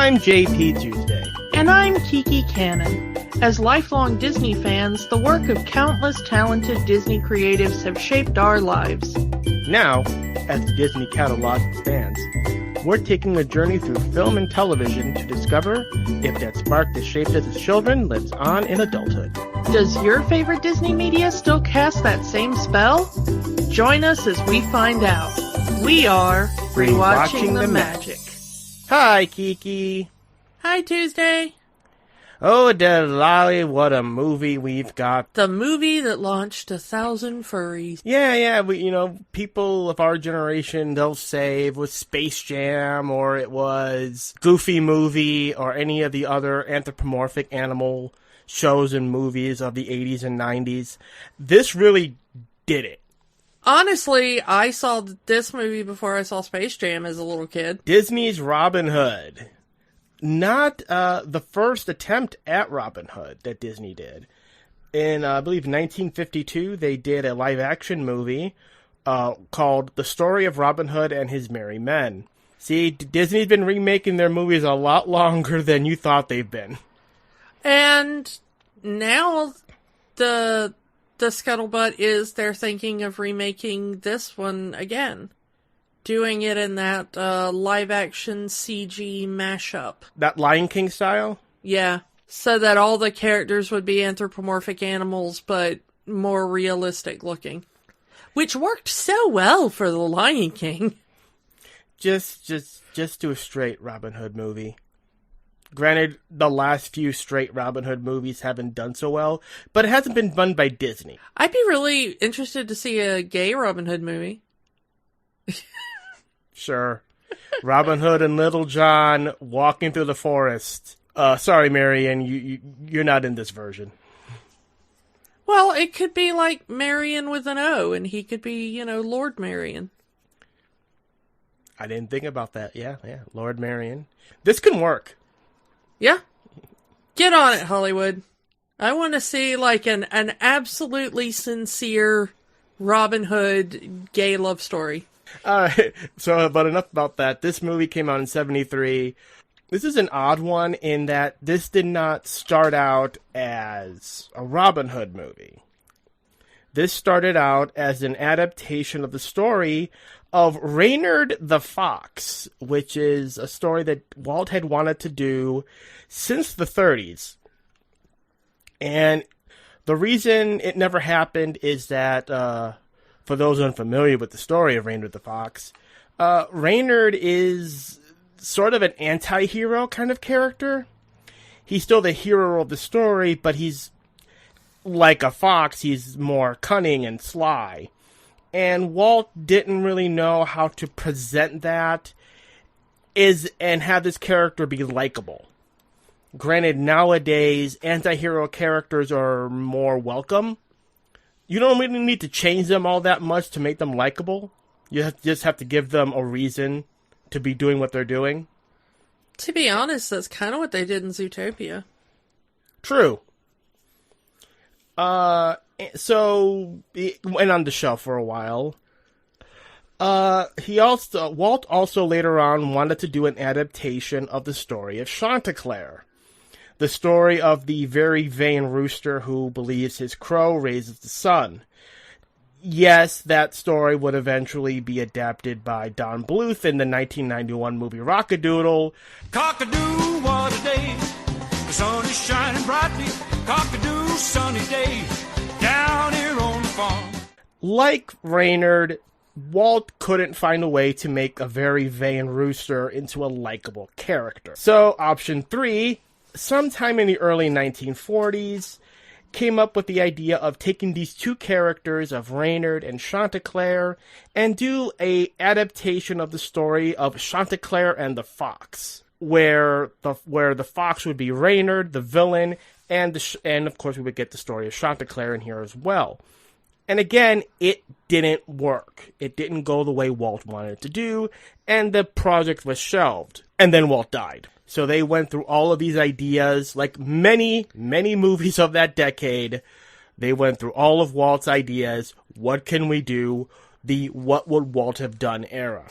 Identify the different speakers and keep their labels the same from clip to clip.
Speaker 1: I'm JP Tuesday.
Speaker 2: And I'm Kiki Canon. As lifelong Disney fans, the work of countless talented Disney creatives have shaped our lives.
Speaker 1: Now, as the Disney catalog expands, we're taking a journey through film and television to discover if that spark that shaped us as children lives on in adulthood.
Speaker 2: Does your favorite Disney media still cast that same spell? Join us as we find out. We are Rewatching the Magic.
Speaker 1: Hi, Kiki.
Speaker 2: Hi, Tuesday.
Speaker 1: Oo-De-Lally, what a movie we've got.
Speaker 2: The movie that launched 1,000 furries.
Speaker 1: Yeah, people of our generation, they'll say it was Space Jam, or it was Goofy Movie, or any of the other anthropomorphic animal shows and movies of the 80s and 90s. This really did it.
Speaker 2: Honestly, I saw this movie before I saw Space Jam as a little kid.
Speaker 1: Disney's Robin Hood. Not the first attempt at Robin Hood that Disney did. In, I believe, 1952, they did a live-action movie called The Story of Robin Hood and His Merry Men. See, Disney's been remaking their movies a lot longer than you thought they've been.
Speaker 2: And now the scuttlebutt is they're thinking of remaking this one again. Doing it in that live-action CG mashup.
Speaker 1: That Lion King style?
Speaker 2: Yeah. So that all the characters would be anthropomorphic animals, but more realistic looking. Which worked so well for the Lion King.
Speaker 1: Just do a straight Robin Hood movie. Granted, the last few straight Robin Hood movies haven't done so well, but it hasn't been done by Disney.
Speaker 2: I'd be really interested to see a gay Robin Hood movie.
Speaker 1: Sure. Robin Hood and Little John walking through the forest. Sorry, Marion, you're not in this version.
Speaker 2: Well, it could be like Marion with an O, and he could be, Lord Marion.
Speaker 1: I didn't think about that. Yeah, Lord Marion. This can work.
Speaker 2: Yeah. Get on it, Hollywood. I want to see, an absolutely sincere Robin Hood gay love story.
Speaker 1: But enough about that. This movie came out in 1973. This is an odd one in that this did not start out as a Robin Hood movie. This started out as an adaptation of the story of Reynard the Fox, which is a story that Walt had wanted to do since the 30s. And the reason it never happened is that, for those unfamiliar with the story of Reynard the Fox, Reynard is sort of an anti-hero kind of character. He's still the hero of the story, but he's like a fox. He's more cunning and sly. And Walt didn't really know how to present that and have this character be likable. Granted, nowadays, anti-hero characters are more welcome. You don't really need to change them all that much to make them likable. You just have to give them a reason to be doing what they're doing.
Speaker 2: To be honest, that's kind of what they did in Zootopia.
Speaker 1: True. So it went on the shelf for a while. Walt also later on wanted to do an adaptation of the story of Chanticleer. The story of the very vain rooster who believes his crow raises the sun. Yes, that story would eventually be adapted by Don Bluth in the 1991 movie Rock-a-Doodle.
Speaker 3: Cock-a-doo, what a day. The sun is shining brightly. Cock-a-doo, sunny day. Down here on the farm.
Speaker 1: Like Reynard, Walt couldn't find a way to make a very vain rooster into a likable character. So, option 3, sometime in the early 1940s, came up with the idea of taking these two characters of Reynard and Chanticleer and do a adaptation of the story of Chanticleer and the Fox, where the fox would be Reynard, the villain, and of course we would get the story of Chanticleer in here as well. And again, it didn't work. It didn't go the way Walt wanted it to do, and the project was shelved. And then Walt died. So they went through all of these ideas, like many, many movies of that decade. They went through all of Walt's ideas. What can we do? The what would Walt have done era.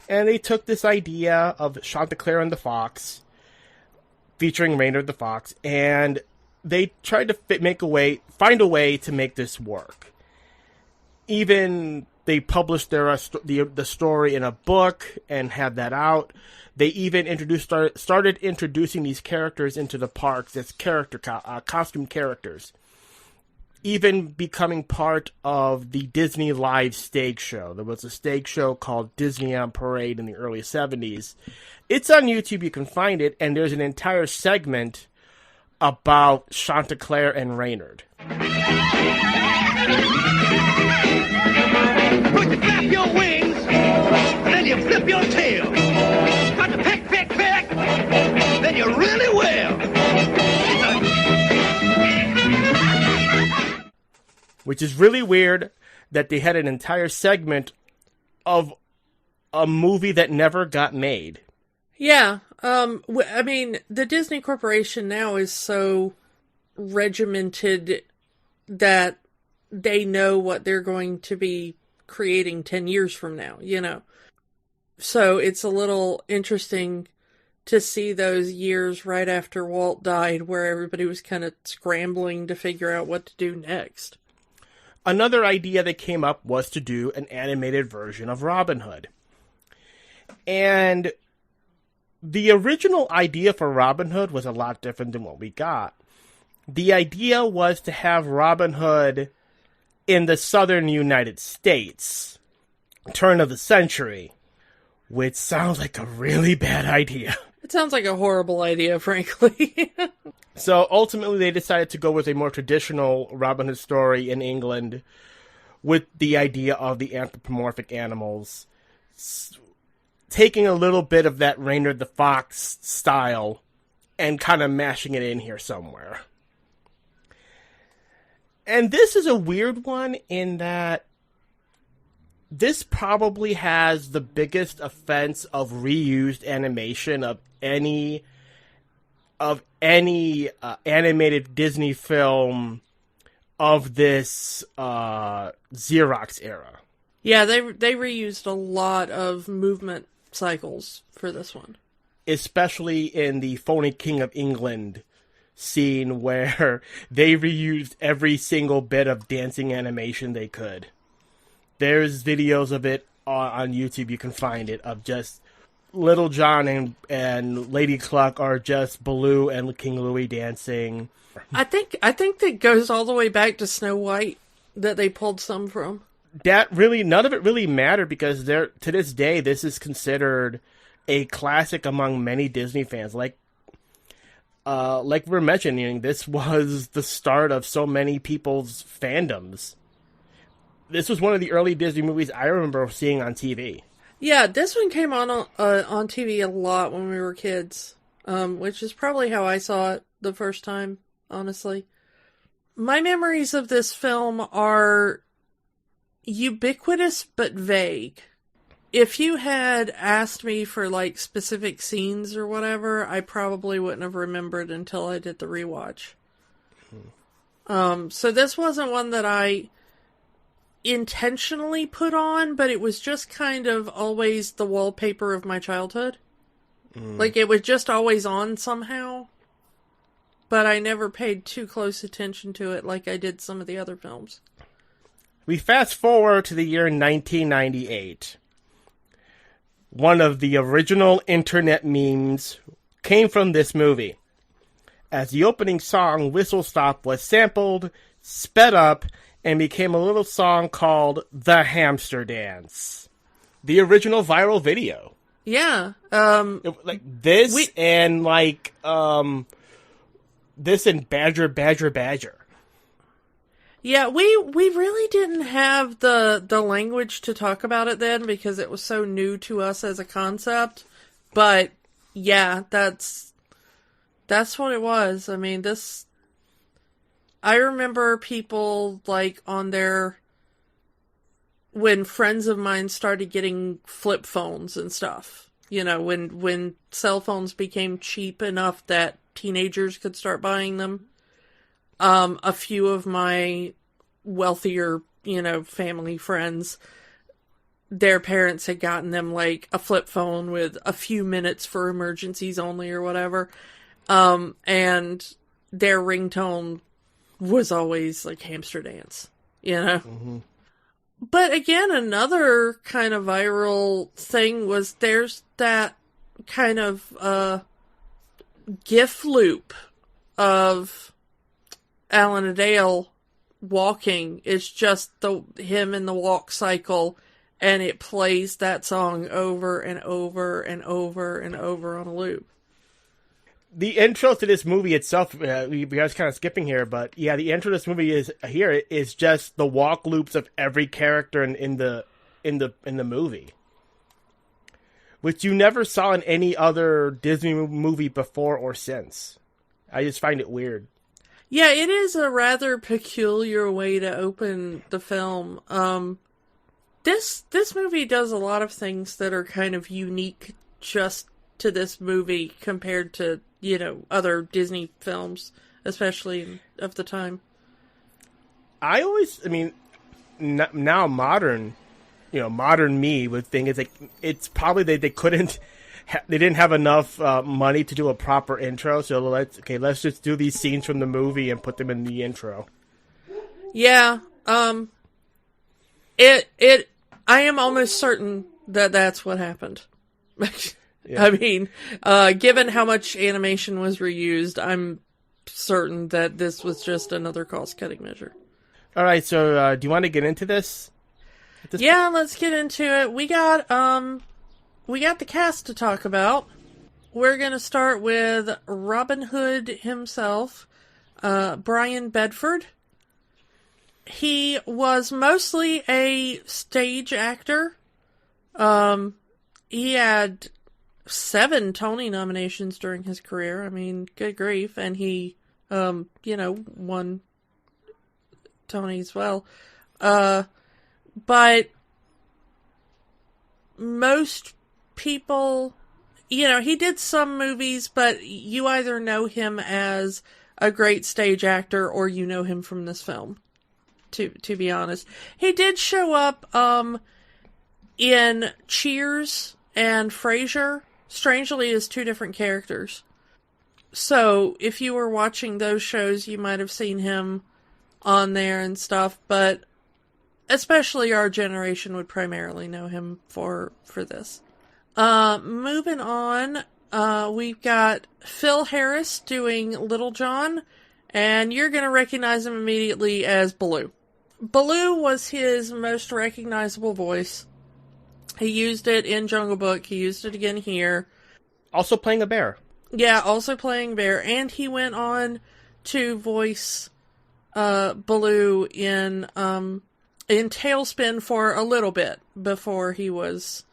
Speaker 1: And they took this idea of Chanticleer and the Fox, featuring Reynard the Fox, and they tried to find a way to make this work. Even they published the story in a book and had that out. They even started introducing these characters into the parks as costume characters, even becoming part of the Disney Live stage show. There was a stage show called Disney on Parade in the early 70s. It's on YouTube, you can find it, and there's an entire segment about Chanticleer and Reynard.
Speaker 4: First you flap your wings, then you flip your tail. Got to peck, peck, peck, then you really will.
Speaker 1: Which is really weird that they had an entire segment of a movie that never got made.
Speaker 2: Yeah. I mean, the Disney Corporation now is so regimented that they know what they're going to be creating 10 years from now, you know. So it's a little interesting to see those years right after Walt died where everybody was kind of scrambling to figure out what to do next.
Speaker 1: Another idea that came up was to do an animated version of Robin Hood. And the original idea for Robin Hood was a lot different than what we got. The idea was to have Robin Hood in the southern United States, turn of the century, which sounds like a really bad idea.
Speaker 2: It sounds like a horrible idea, frankly.
Speaker 1: So ultimately they decided to go with a more traditional Robin Hood story in England with the idea of the anthropomorphic animals, taking a little bit of that Reynard the Fox style and kind of mashing it in here somewhere. And this is a weird one in that this probably has the biggest offense of reused animation of any animated Disney film of this Xerox era.
Speaker 2: Yeah, they reused a lot of movement cycles for this one.
Speaker 1: Especially in the Phoney King of England scene where they reused every single bit of dancing animation they could. There's videos of it on YouTube, you can find it, of just Little John and Lady Cluck are just Baloo and King Louie dancing.
Speaker 2: I think that goes all the way back to Snow White that they pulled some from.
Speaker 1: That really, none of it really mattered because to this day, this is considered a classic among many Disney fans. Like we're mentioning, this was the start of so many people's fandoms. This was one of the early Disney movies I remember seeing on TV.
Speaker 2: Yeah, this one came on TV a lot when we were kids, which is probably how I saw it the first time, honestly. My memories of this film are ubiquitous but vague. If you had asked me for like specific scenes or whatever, I probably wouldn't have remembered until I did the rewatch. So this wasn't one that I intentionally put on, but it was just kind of always the wallpaper of my childhood. Like it was just always on somehow, but I never paid too close attention to it like I did some of the other films.
Speaker 1: We fast forward to the year 1998. One of the original internet memes came from this movie, as the opening song Whistle Stop was sampled, sped up, and became a little song called The Hamster Dance. The original viral video.
Speaker 2: Yeah.
Speaker 1: Like this and like this and Badger, Badger, Badger.
Speaker 2: Yeah, we really didn't have the language to talk about it then because it was so new to us as a concept. But yeah, that's what it was. I mean, I remember people like on when friends of mine started getting flip phones and stuff, you know, when cell phones became cheap enough that teenagers could start buying them. A few of my wealthier, you know, family friends their parents had gotten them like a flip phone with a few minutes for emergencies only or whatever. And their ringtone was always like Hamster Dance, you know?
Speaker 1: Mm-hmm.
Speaker 2: But again, another kind of viral thing was there's that kind of GIF loop of Alan and Dale walking. It's just him in the walk cycle, and it plays that song over and over and over and over on a loop.
Speaker 1: The intro to this movie itself, we guys kind of skipping here, but yeah, the intro to this movie is just the walk loops of every character in the movie, which you never saw in any other Disney movie before or since. I just find it weird.
Speaker 2: Yeah, it is a rather peculiar way to open the film. This movie does a lot of things that are kind of unique just to this movie compared to, other Disney films, especially of the time.
Speaker 1: Now modern me would think it's probably they didn't have enough money to do a proper intro, so let's just do these scenes from the movie and put them in the intro.
Speaker 2: Yeah, I am almost certain that that's what happened. Yeah. I mean, given how much animation was reused, I'm certain that this was just another cost-cutting measure.
Speaker 1: All right, so do you want to get into this?
Speaker 2: Yeah, let's get into it. We got the cast to talk about. We're going to start with Robin Hood himself, Brian Bedford. He was mostly a stage actor. He had 7 Tony nominations during his career. I mean, good grief. And he, won Tony as well. But most people, he did some movies, but you either know him as a great stage actor or you know him from this film, to be honest. He did show up in Cheers and Frasier, strangely as 2 different characters. So if you were watching those shows, you might have seen him on there and stuff, but especially our generation would primarily know him for this. Moving on, we've got Phil Harris doing Little John, and you're going to recognize him immediately as Baloo. Baloo was his most recognizable voice. He used it in Jungle Book. He used it again here.
Speaker 1: Also playing a bear.
Speaker 2: Yeah, also playing bear. And he went on to voice Baloo in Tailspin for a little bit before he was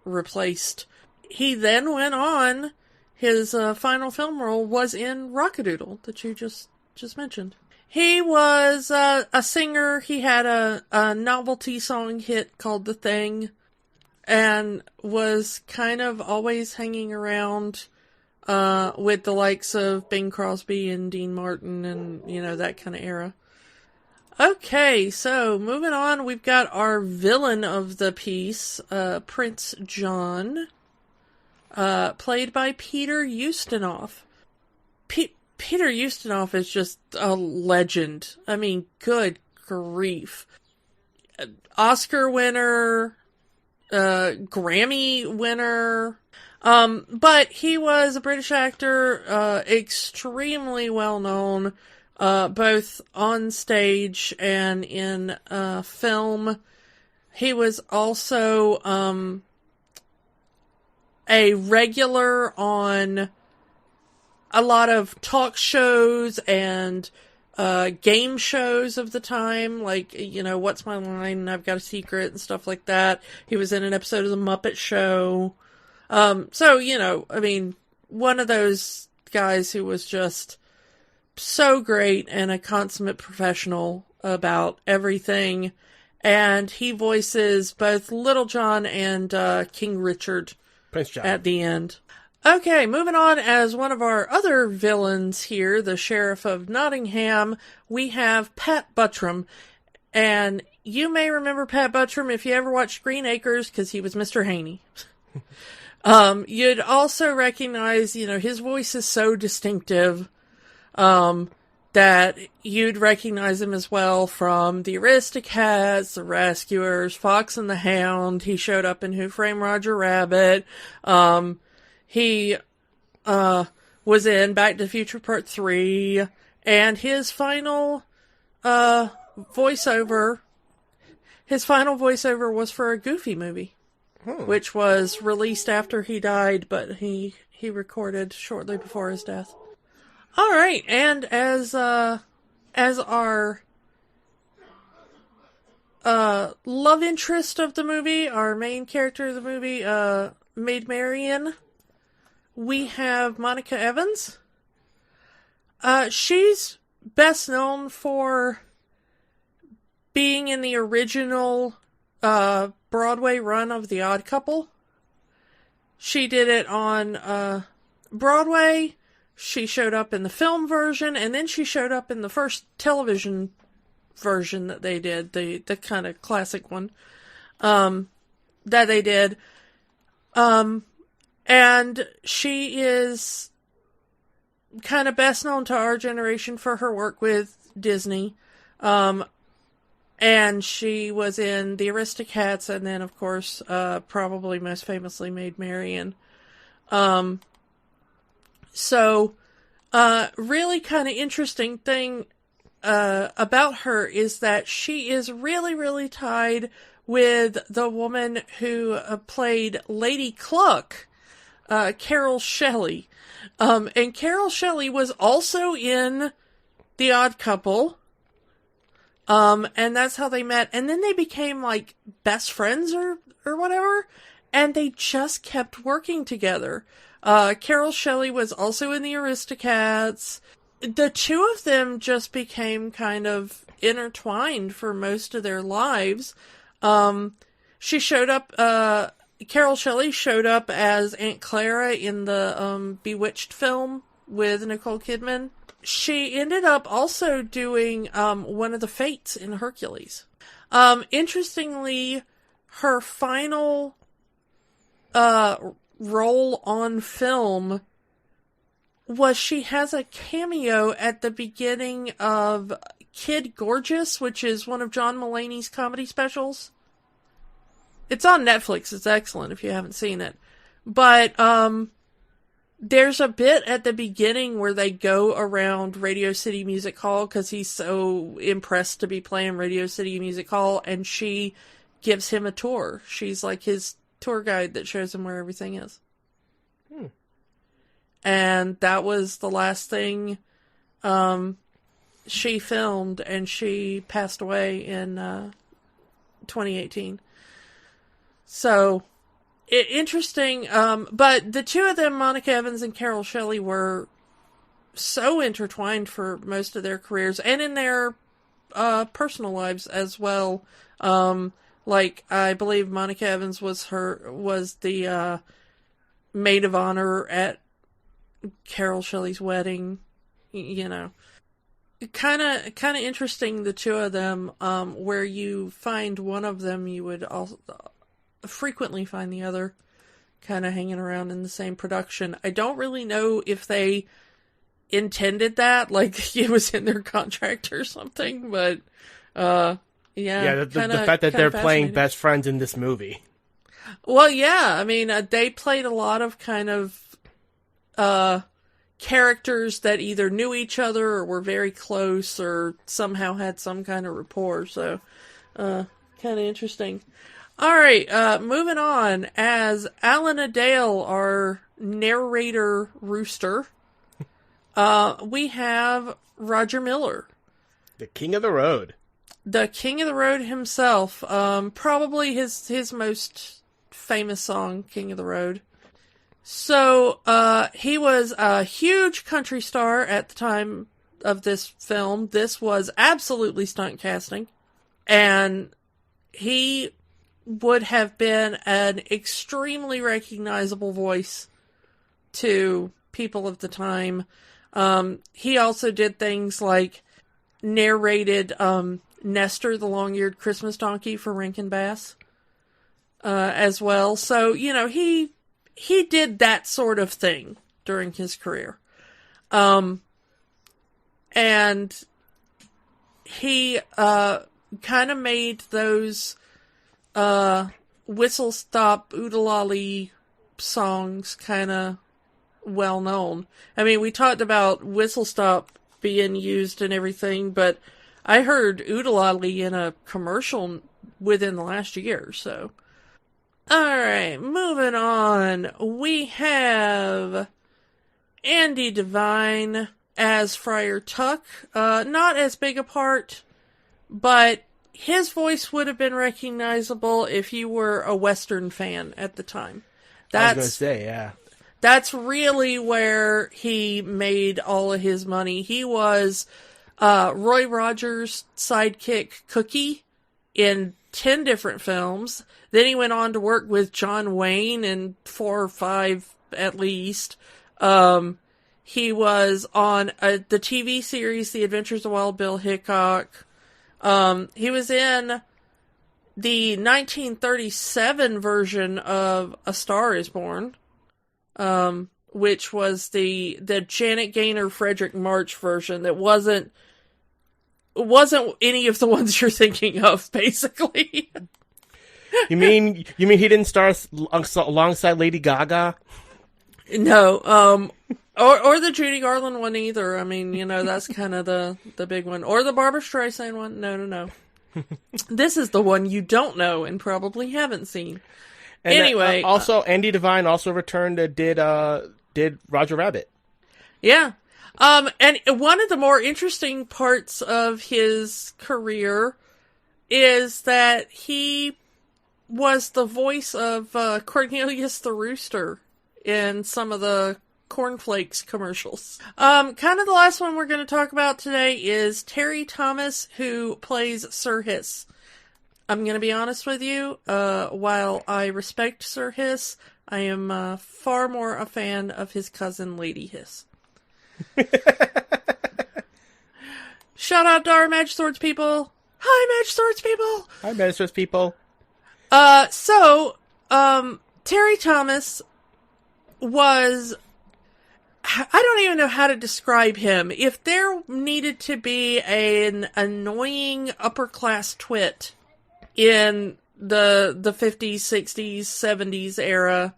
Speaker 2: replaced. He then went on, his final film role was in Rockadoodle, that you just mentioned. He was a singer. He had a novelty song hit called The Thing, and was kind of always hanging around with the likes of Bing Crosby and Dean Martin and, that kind of era. Okay, so moving on, we've got our villain of the piece, Prince John, played by Peter Ustinov. Peter Ustinov is just a legend. I mean, good grief. Oscar winner, Grammy winner. But he was a British actor, extremely well known, both on stage and in film. He was also a regular on a lot of talk shows and game shows of the time, like, What's My Line? I've Got a Secret and stuff like that. He was in an episode of The Muppet Show. One of those guys who was just so great and a consummate professional about everything. And he voices both Little John and King Richard
Speaker 1: Prince John
Speaker 2: at the end. Okay, moving on, as one of our other villains here, the Sheriff of Nottingham, we have Pat Buttram, and you may remember Pat Buttram if you ever watched Green Acres, because he was Mr. Haney. You'd also recognize, his voice is so distinctive, that you'd recognize him as well from the Aristocats, the Rescuers, Fox and the Hound. He showed up in Who Framed Roger Rabbit. He was in Back to the Future Part 3, and his final voiceover was for a Goofy movie, which was released after he died, but he recorded shortly before his death. All right, and as our love interest of the movie, our main character of the movie, Maid Marian, we have Monica Evans. She's best known for being in the original Broadway run of The Odd Couple. She did it on Broadway. She showed up in the film version, and then she showed up in the first television version that they did, the kind of classic one that they did. And she is kind of best known to our generation for her work with Disney. And she was in The Aristocats, and then, of course, probably most famously Maid Marian. So, really kind of interesting thing about her is that she is really, really tied with the woman who played Lady Cluck, Carol Shelley. And Carol Shelley was also in The Odd Couple. And that's how they met. And then they became like best friends or whatever. And they just kept working together. Carol Shelley was also in the Aristocats. The two of them just became kind of intertwined for most of their lives. She showed up, Carol Shelley showed up as Aunt Clara in the Bewitched film with Nicole Kidman. She ended up also doing one of the Fates in Hercules. Interestingly, her final role on film was she has a cameo at the beginning of Kid Gorgeous, which is one of John Mulaney's comedy specials. It's on Netflix. It's excellent if you haven't seen it. But there's a bit at the beginning where they go around Radio City Music Hall because he's so impressed to be playing Radio City Music Hall, and she gives him a tour. She's like his tour guide that shows him where everything is. And that was the last thing she filmed, and she passed away in 2018. So, interesting. But the two of them, Monica Evans and Carol Shelley, were so intertwined for most of their careers and in their personal lives as well. Like, I believe Monica Evans was the maid of honor at Carol Shelley's wedding. Kind of interesting, the two of them, where you find one of them, you would also frequently find the other kind of hanging around in the same production. I don't really know if they intended that, like it was in their contract or something, but the fact that they're playing best friends in this movie. Well, yeah, I mean, they played a lot of kind of characters that either knew each other or were very close or somehow had some kind of rapport, so kind of interesting. All right, moving on. As Alan Adale, our narrator rooster, we have Roger Miller.
Speaker 1: The King of the Road.
Speaker 2: The King of the Road himself. Probably his most famous song, King of the Road. So, he was a huge country star at the time of this film. This was absolutely stunt casting. And he would have been an extremely recognizable voice to people of the time. He also did things like narrated Nestor, the long-eared Christmas donkey for Rankin Bass, as well. So, you know, he did that sort of thing during his career. And he kind of made those whistle stop Oo-De-Lally songs kind of well known. I mean, we talked about whistle stop being used and everything, but I heard Oo-De-Lally in a commercial within the last year, so. Alright, moving on. We have Andy Devine as Friar Tuck. Not as big a part, but his voice would have been recognizable if you were a Western fan at the time.
Speaker 1: I was going to say, yeah.
Speaker 2: That's really where he made all of his money. He was Roy Rogers' sidekick Cookie in 10 different films. Then he went on to work with John Wayne in 4 or 5 at least. He was on the TV series The Adventures of Wild Bill Hickok. He was in the 1937 version of A Star is Born, which was the Janet Gaynor Frederick March version that wasn't any of the ones you're thinking of, basically.
Speaker 1: You mean he didn't star alongside Lady Gaga?
Speaker 2: No, or the Judy Garland one either. I mean, you know, that's kind of the big one. Or the Barbra Streisand one. No. This is the one you don't know and probably haven't seen.
Speaker 1: And
Speaker 2: anyway.
Speaker 1: Also, Andy Devine also returned and did Roger Rabbit.
Speaker 2: Yeah. And one of the more interesting parts of his career is that he was the voice of Cornelius the Rooster in some of the Cornflakes commercials. Kind of the last one we're going to talk about today is Terry Thomas, who plays Sir Hiss. I'm going to be honest with you, while I respect Sir Hiss, I am far more a fan of his cousin Lady Hiss. Shout out to our Magic Swords people. Hi, Magic Swords people.
Speaker 1: Hi, Magic Swords people.
Speaker 2: Terry Thomas was, I don't even know how to describe him. If there needed to be an annoying upper class twit in the 50s, 60s, 70s era,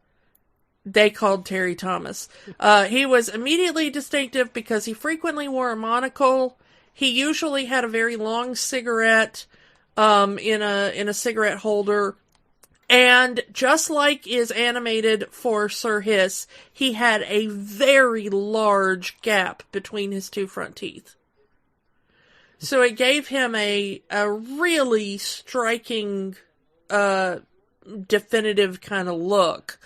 Speaker 2: they called Terry Thomas. He was immediately distinctive because he frequently wore a monocle. He usually had a very long cigarette in a cigarette holder. And just like is animated for Sir Hiss, he had a very large gap between his two front teeth. So it gave him a really striking, definitive kind of look.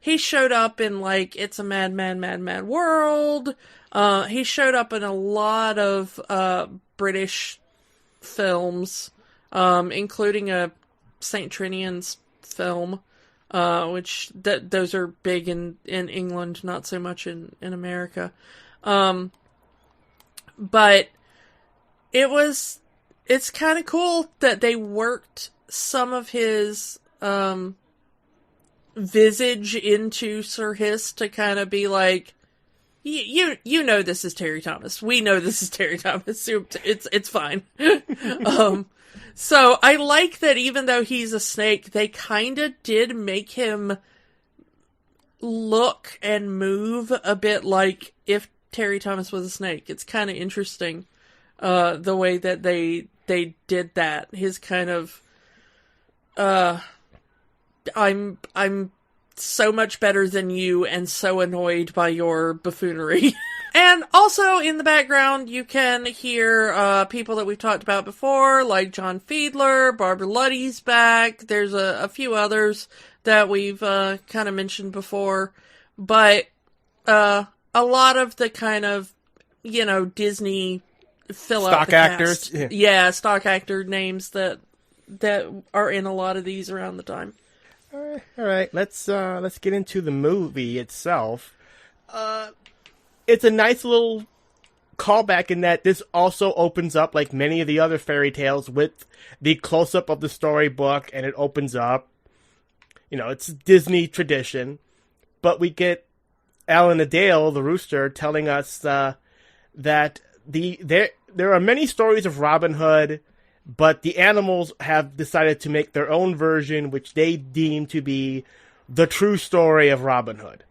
Speaker 2: He showed up in, like, It's a Mad, Mad, Mad, Mad World. He showed up in a lot of British films, including a St. Trinian's film, which those are big in England, not so much in America. But it's kind of cool that they worked some of his visage into Sir Hiss to kind of be like, you know this is Terry Thomas. We know this is Terry Thomas. It's fine. So I like that even though he's a snake, they kind of did make him look and move a bit like if Terry Thomas was a snake. It's kind of interesting, the way that they did that. His kind of, I'm so much better than you and so annoyed by your buffoonery. And also in the background, you can hear people that we've talked about before, like John Fiedler, Barbara Luddy's back. There's a few others that we've kind of mentioned before. But a lot of the kind of, you know, Disney fill out the
Speaker 1: actors.
Speaker 2: cast. Yeah, stock actor names that are in a lot of these around the time.
Speaker 1: All right. Let's get into the movie itself. It's a nice little callback in that this also opens up, like many of the other fairy tales, with the close-up of the storybook, and it opens up. You know, it's Disney tradition. But we get Alan Adale, the rooster, telling us that there are many stories of Robin Hood, but the animals have decided to make their own version, which they deem to be the true story of Robin Hood.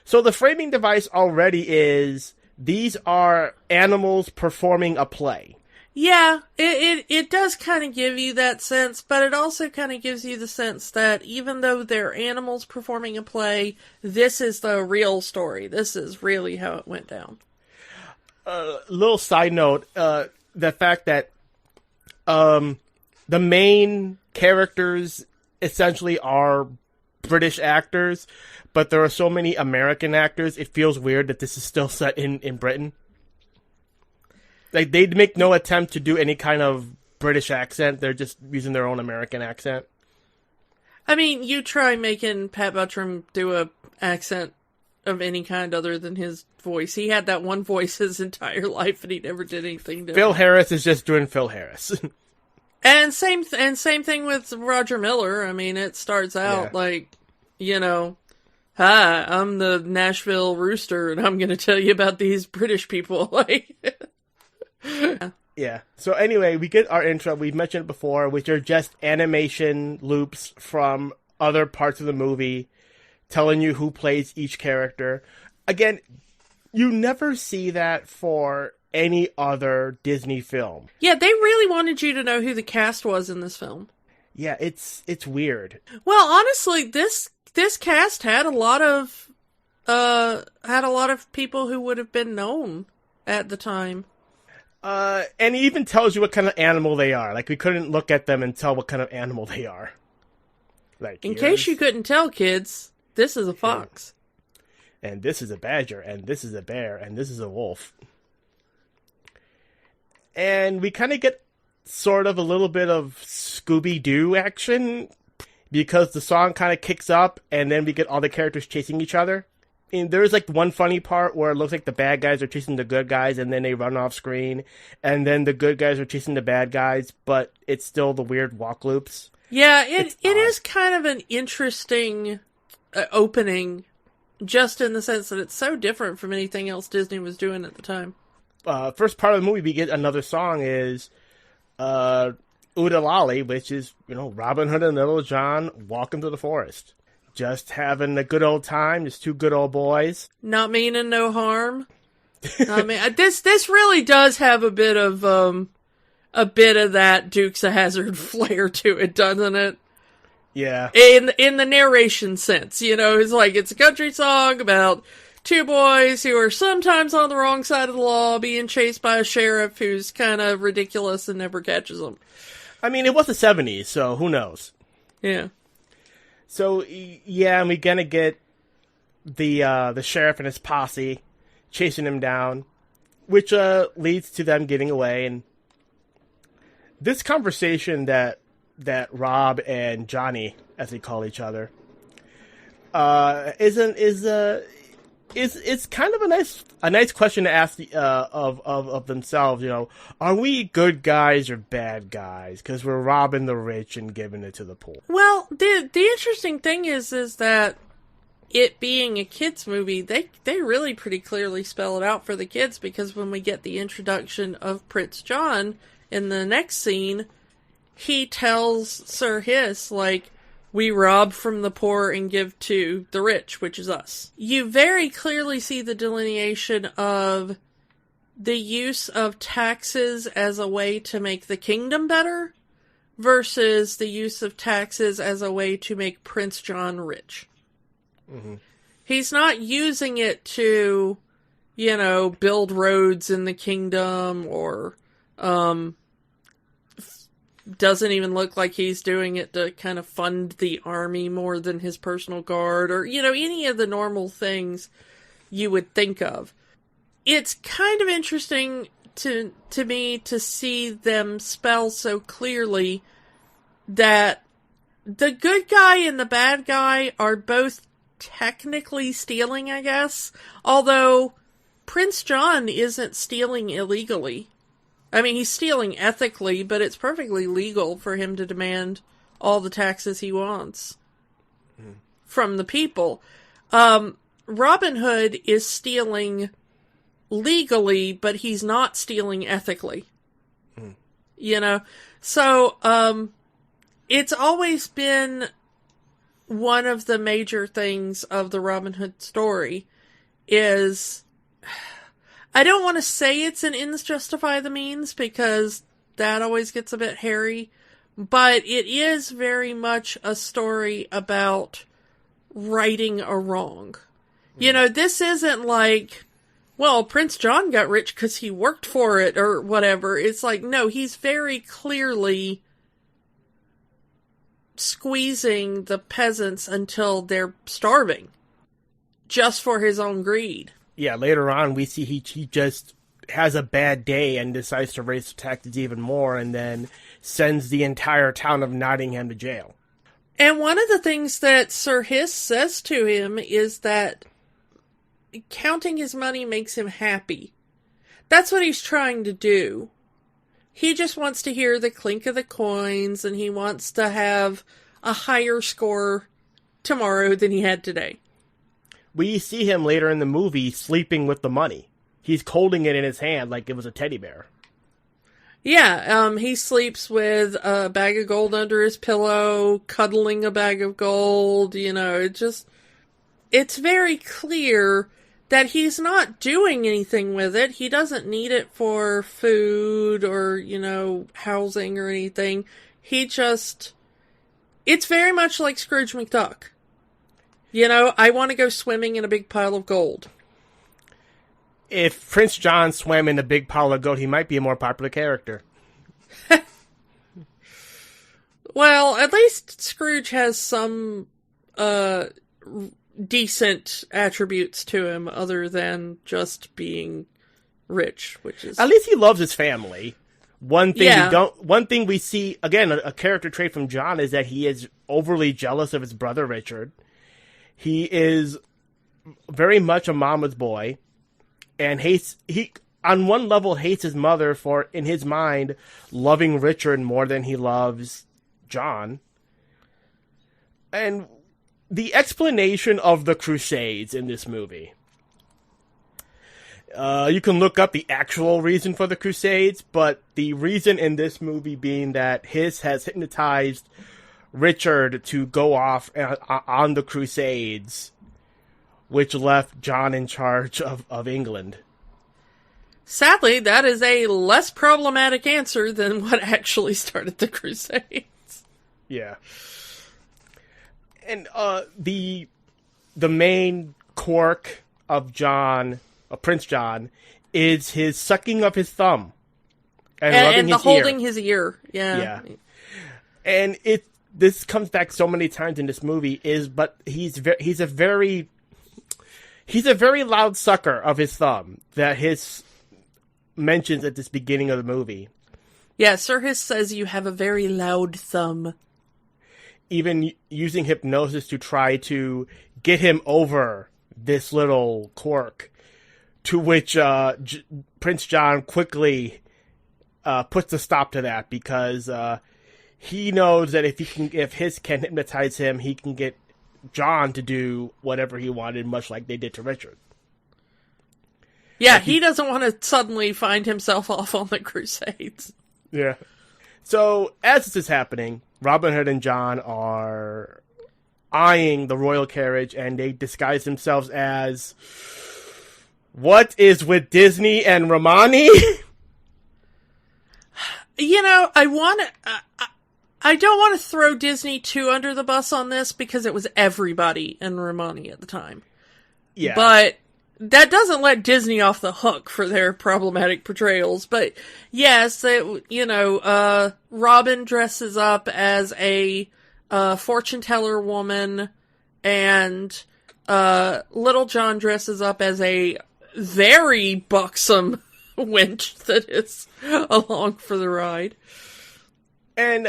Speaker 1: So the framing device already is, these are animals performing a play.
Speaker 2: Yeah, it does kind of give you that sense, but it also kind of gives you the sense that even though they're animals performing a play, this is the real story. This is really how it went down.
Speaker 1: Little side note, the fact that the main characters essentially are British actors, but there are so many American actors, it feels weird that this is still set in Britain. Like, they'd make no attempt to do any kind of British accent. They're just using their own American accent.
Speaker 2: I mean, you try making Pat Buttram do a accent of any kind other than his voice. He had that one voice his entire life, and he never did anything different.
Speaker 1: Phil Harris is just doing Phil Harris.
Speaker 2: And same thing with Roger Miller. I mean, it starts out like, you know, hi, I'm the Nashville Rooster, and I'm going to tell you about these British people. Like,
Speaker 1: yeah. So anyway, we get our intro. We've mentioned it before, which are just animation loops from other parts of the movie, telling you who plays each character. Again, you never see that for any other Disney film.
Speaker 2: Yeah, they really wanted you to know who the cast was in this film.
Speaker 1: Yeah, it's weird.
Speaker 2: Well, honestly, this cast had a lot of people who would have been known at the time.
Speaker 1: And it even tells you what kind of animal they are. Like, we couldn't look at them and tell what kind of animal they are. Like,
Speaker 2: in case you couldn't tell, kids, this is a fox.
Speaker 1: And this is a badger, and this is a bear, and this is a wolf. And we kind of get sort of a little bit of Scooby-Doo action, because the song kind of kicks up, and then we get all the characters chasing each other. And there's like one funny part where it looks like the bad guys are chasing the good guys, and then they run off screen, and then the good guys are chasing the bad guys, but it's still the weird walk loops.
Speaker 2: Yeah, it is kind of an interesting opening, just in the sense that it's so different from anything else Disney was doing at the time.
Speaker 1: First part of the movie, we get another song is Oo-De-Lally, which is, you know, Robin Hood and Little John walking through the forest. Just having a good old time, just two good old boys.
Speaker 2: Not meaning no harm. I mean, this really does have a bit of that Dukes of Hazzard flair to it, doesn't it?
Speaker 1: Yeah.
Speaker 2: In the narration sense, you know, it's like, it's a country song about two boys who are sometimes on the wrong side of the law being chased by a sheriff who's kind of ridiculous and never catches them.
Speaker 1: I mean, it was the 70s, so who knows?
Speaker 2: Yeah.
Speaker 1: So, yeah, and we're gonna get the sheriff and his posse chasing him down, which leads to them getting away. And this conversation that Rob and Johnny, as they call each other, is kind of a nice question to ask of themselves. You know, are we good guys or bad guys? Because we're robbing the rich and giving it to the poor.
Speaker 2: Well, the interesting thing is that it being a kids movie, they really pretty clearly spell it out for the kids, because when we get the introduction of Prince John in the next scene, he tells Sir Hiss, like, we rob from the poor and give to the rich, which is us. You very clearly see the delineation of the use of taxes as a way to make the kingdom better versus the use of taxes as a way to make Prince John rich. Mm-hmm. He's not using it to, you know, build roads in the kingdom, or doesn't even look like he's doing it to kind of fund the army more than his personal guard, or, you know, any of the normal things you would think of. It's kind of interesting to me to see them spell so clearly that the good guy and the bad guy are both technically stealing, I guess. Although Prince John isn't stealing illegally. I mean, he's stealing ethically, but it's perfectly legal for him to demand all the taxes he wants from the people. Robin Hood is stealing legally, but he's not stealing ethically. You know? So, it's always been one of the major things of the Robin Hood story is, I don't want to say it's an ends justify the means, because that always gets a bit hairy, but it is very much a story about righting a wrong. You know, this isn't like, well, Prince John got rich because he worked for it or whatever. It's like, no, he's very clearly squeezing the peasants until they're starving just for his own greed.
Speaker 1: Yeah, later on we see he just has a bad day and decides to raise the taxes even more, and then sends the entire town of Nottingham to jail.
Speaker 2: And one of the things that Sir Hiss says to him is that counting his money makes him happy. That's what he's trying to do. He just wants to hear the clink of the coins, and he wants to have a higher score tomorrow than he had today.
Speaker 1: We see him later in the movie sleeping with the money. He's holding it in his hand like it was a teddy bear.
Speaker 2: Yeah, he sleeps with a bag of gold under his pillow, cuddling a bag of gold, you know, it's very clear that he's not doing anything with it. He doesn't need it for food or, you know, housing or anything. It's very much like Scrooge McDuck. You know, I want to go swimming in a big pile of gold.
Speaker 1: If Prince John swam in a big pile of gold, he might be a more popular character.
Speaker 2: Well, at least Scrooge has some decent attributes to him other than just being rich, which is...
Speaker 1: At least he loves his family. One thing we see, again, a character trait from John is that he is overly jealous of his brother Richard. He is very much a mama's boy. And on one level hates his mother for, in his mind, loving Richard more than he loves John. And the explanation of the Crusades in this movie. You can look up the actual reason for the Crusades, but the reason in this movie being that Hiss has hypnotized Richard to go off on the Crusades, which left John in charge of England.
Speaker 2: Sadly, that is a less problematic answer than what actually started the Crusades.
Speaker 1: Yeah. And the main quirk of Prince John, is his sucking of his thumb and rubbing
Speaker 2: the
Speaker 1: his
Speaker 2: holding
Speaker 1: ear.
Speaker 2: his ear. Yeah.
Speaker 1: And this comes back so many times in this movie. But he's a very loud sucker of his thumb that Hiss mentions at this beginning of the movie.
Speaker 2: Yeah, Sir Hiss says you have a very loud thumb.
Speaker 1: Even using hypnosis to try to get him over this little quirk, to which Prince John quickly puts a stop to that, because he knows that if Hiss can hypnotize him, he can get John to do whatever he wanted, much like they did to Richard.
Speaker 2: Yeah, he doesn't want to suddenly find himself off on the Crusades.
Speaker 1: Yeah. So, as this is happening, Robin Hood and John are eyeing the royal carriage, and they disguise themselves as... What is with Disney and Romani?
Speaker 2: You know, I don't want to throw Disney too under the bus on this, because it was everybody and Romani at the time.
Speaker 1: Yeah.
Speaker 2: But that doesn't let Disney off the hook for their problematic portrayals. But yes, Robin dresses up as a fortune teller woman, and Little John dresses up as a very buxom wench that is along for the ride.
Speaker 1: And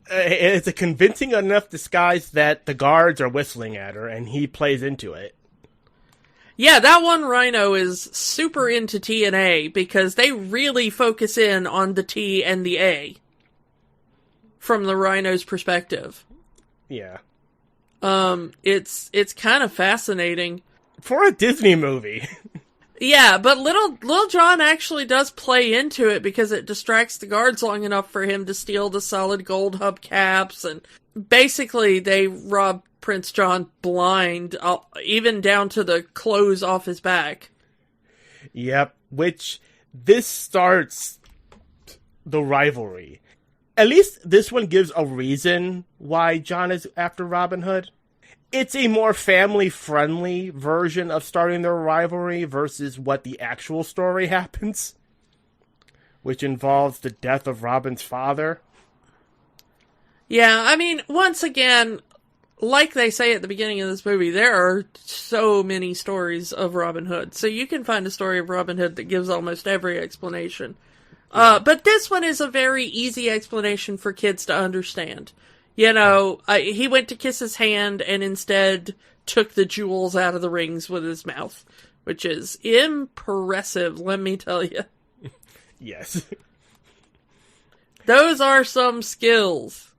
Speaker 1: it's a convincing enough disguise that the guards are whistling at her, and he plays into it.
Speaker 2: Yeah, that one rhino is super into T and A because they really focus in on the T and the A from the rhino's perspective.
Speaker 1: Yeah.
Speaker 2: It's kind of fascinating.
Speaker 1: For a Disney movie.
Speaker 2: Yeah, but Little John actually does play into it because it distracts the guards long enough for him to steal the solid gold hubcaps, and basically they rob Prince John blind, even down to the clothes off his back.
Speaker 1: Yep, which this starts the rivalry. At least this one gives a reason why John is after Robin Hood. It's a more family-friendly version of starting their rivalry versus what the actual story happens, which involves the death of Robin's father.
Speaker 2: Yeah, I mean, once again, like they say at the beginning of this movie, there are so many stories of Robin Hood. So you can find a story of Robin Hood that gives almost every explanation. But this one is a very easy explanation for kids to understand. You know, he went to kiss his hand and instead took the jewels out of the rings with his mouth, which is impressive, let me tell you.
Speaker 1: Yes.
Speaker 2: Those are some skills.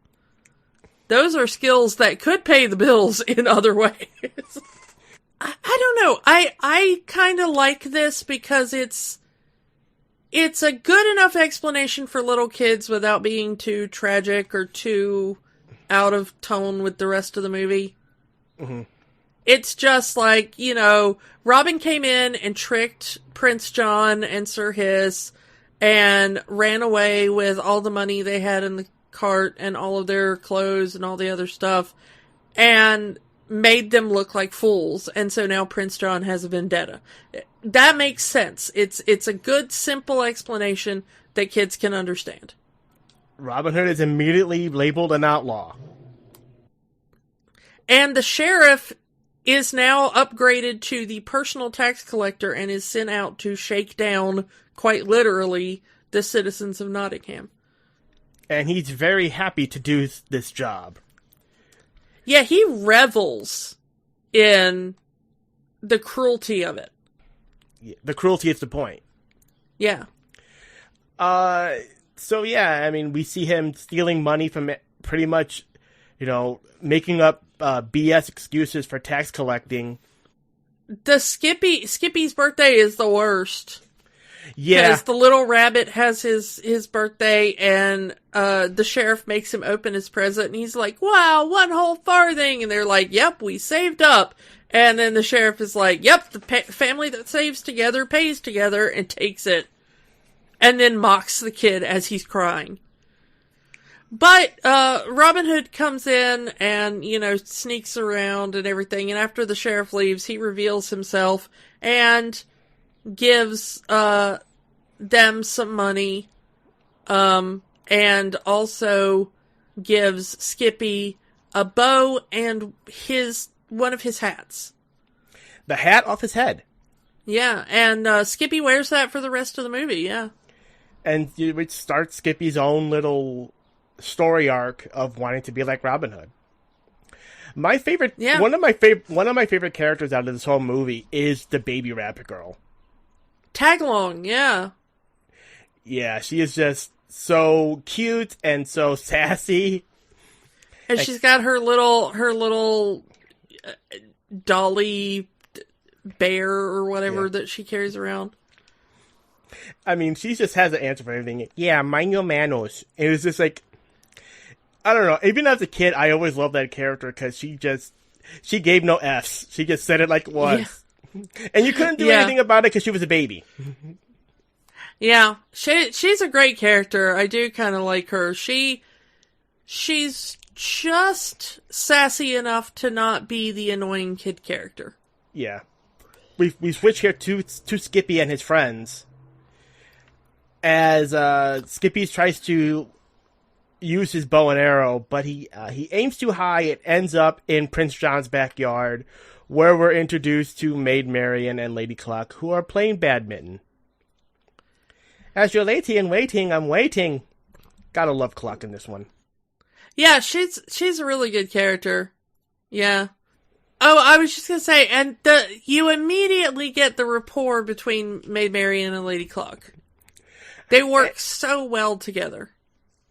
Speaker 2: Those are skills that could pay the bills in other ways. I don't know. I kind of like this because it's a good enough explanation for little kids without being too tragic or too out of tone with the rest of the movie.
Speaker 1: Mm-hmm.
Speaker 2: It's just like, you know, Robin came in and tricked Prince John and Sir Hiss and ran away with all the money they had in the cart and all of their clothes and all the other stuff and made them look like fools. And so now Prince John has a vendetta. That makes sense. It's a good, simple explanation that kids can understand.
Speaker 1: Robin Hood is immediately labeled an outlaw.
Speaker 2: And the sheriff is now upgraded to the personal tax collector and is sent out to shake down, quite literally, the citizens of Nottingham.
Speaker 1: And he's very happy to do this job.
Speaker 2: Yeah, he revels in the cruelty of it.
Speaker 1: Yeah, the cruelty is the point.
Speaker 2: Yeah.
Speaker 1: So yeah, I mean, we see him stealing money from pretty much, you know, making up BS excuses for tax collecting.
Speaker 2: The Skippy's birthday is the worst.
Speaker 1: Yeah.
Speaker 2: Because the little rabbit has his birthday and the sheriff makes him open his present and he's like, wow, 1 whole farthing. And they're like, yep, we saved up. And then the sheriff is like, yep, the family that saves together pays together, and takes it. And then mocks the kid as he's crying. But Robin Hood comes in and, you know, sneaks around and everything. And after the sheriff leaves, he reveals himself and gives them some money. And also gives Skippy a bow and one of his hats.
Speaker 1: The hat off his head.
Speaker 2: Yeah, and Skippy wears that for the rest of the movie, yeah.
Speaker 1: And it starts Skippy's own little story arc of wanting to be like Robin Hood. My favorite, one of my favorite characters out of this whole movie is the baby rabbit girl.
Speaker 2: Tagalong, yeah.
Speaker 1: Yeah, she is just so cute and so sassy.
Speaker 2: And she's got her little dolly bear or whatever that she carries around.
Speaker 1: I mean, she just has an answer for everything. Yeah, mind your manners. It was just like, I don't know. Even as a kid, I always loved that character because she gave no Fs. She just said it like it was. Yeah. And you couldn't do anything about it because she was a baby.
Speaker 2: Yeah, she's a great character. I do kind of like her. She's just sassy enough to not be the annoying kid character.
Speaker 1: Yeah. We switch here to Skippy and his friends. As Skippy tries to use his bow and arrow, but he aims too high. It ends up in Prince John's backyard, where we're introduced to Maid Marian and Lady Cluck, who are playing badminton. As you're latey and waiting, I'm waiting. Gotta love Cluck in this one.
Speaker 2: Yeah, she's a really good character. Yeah. Oh, I was just gonna say, and you immediately get the rapport between Maid Marian and Lady Cluck. They work so well together.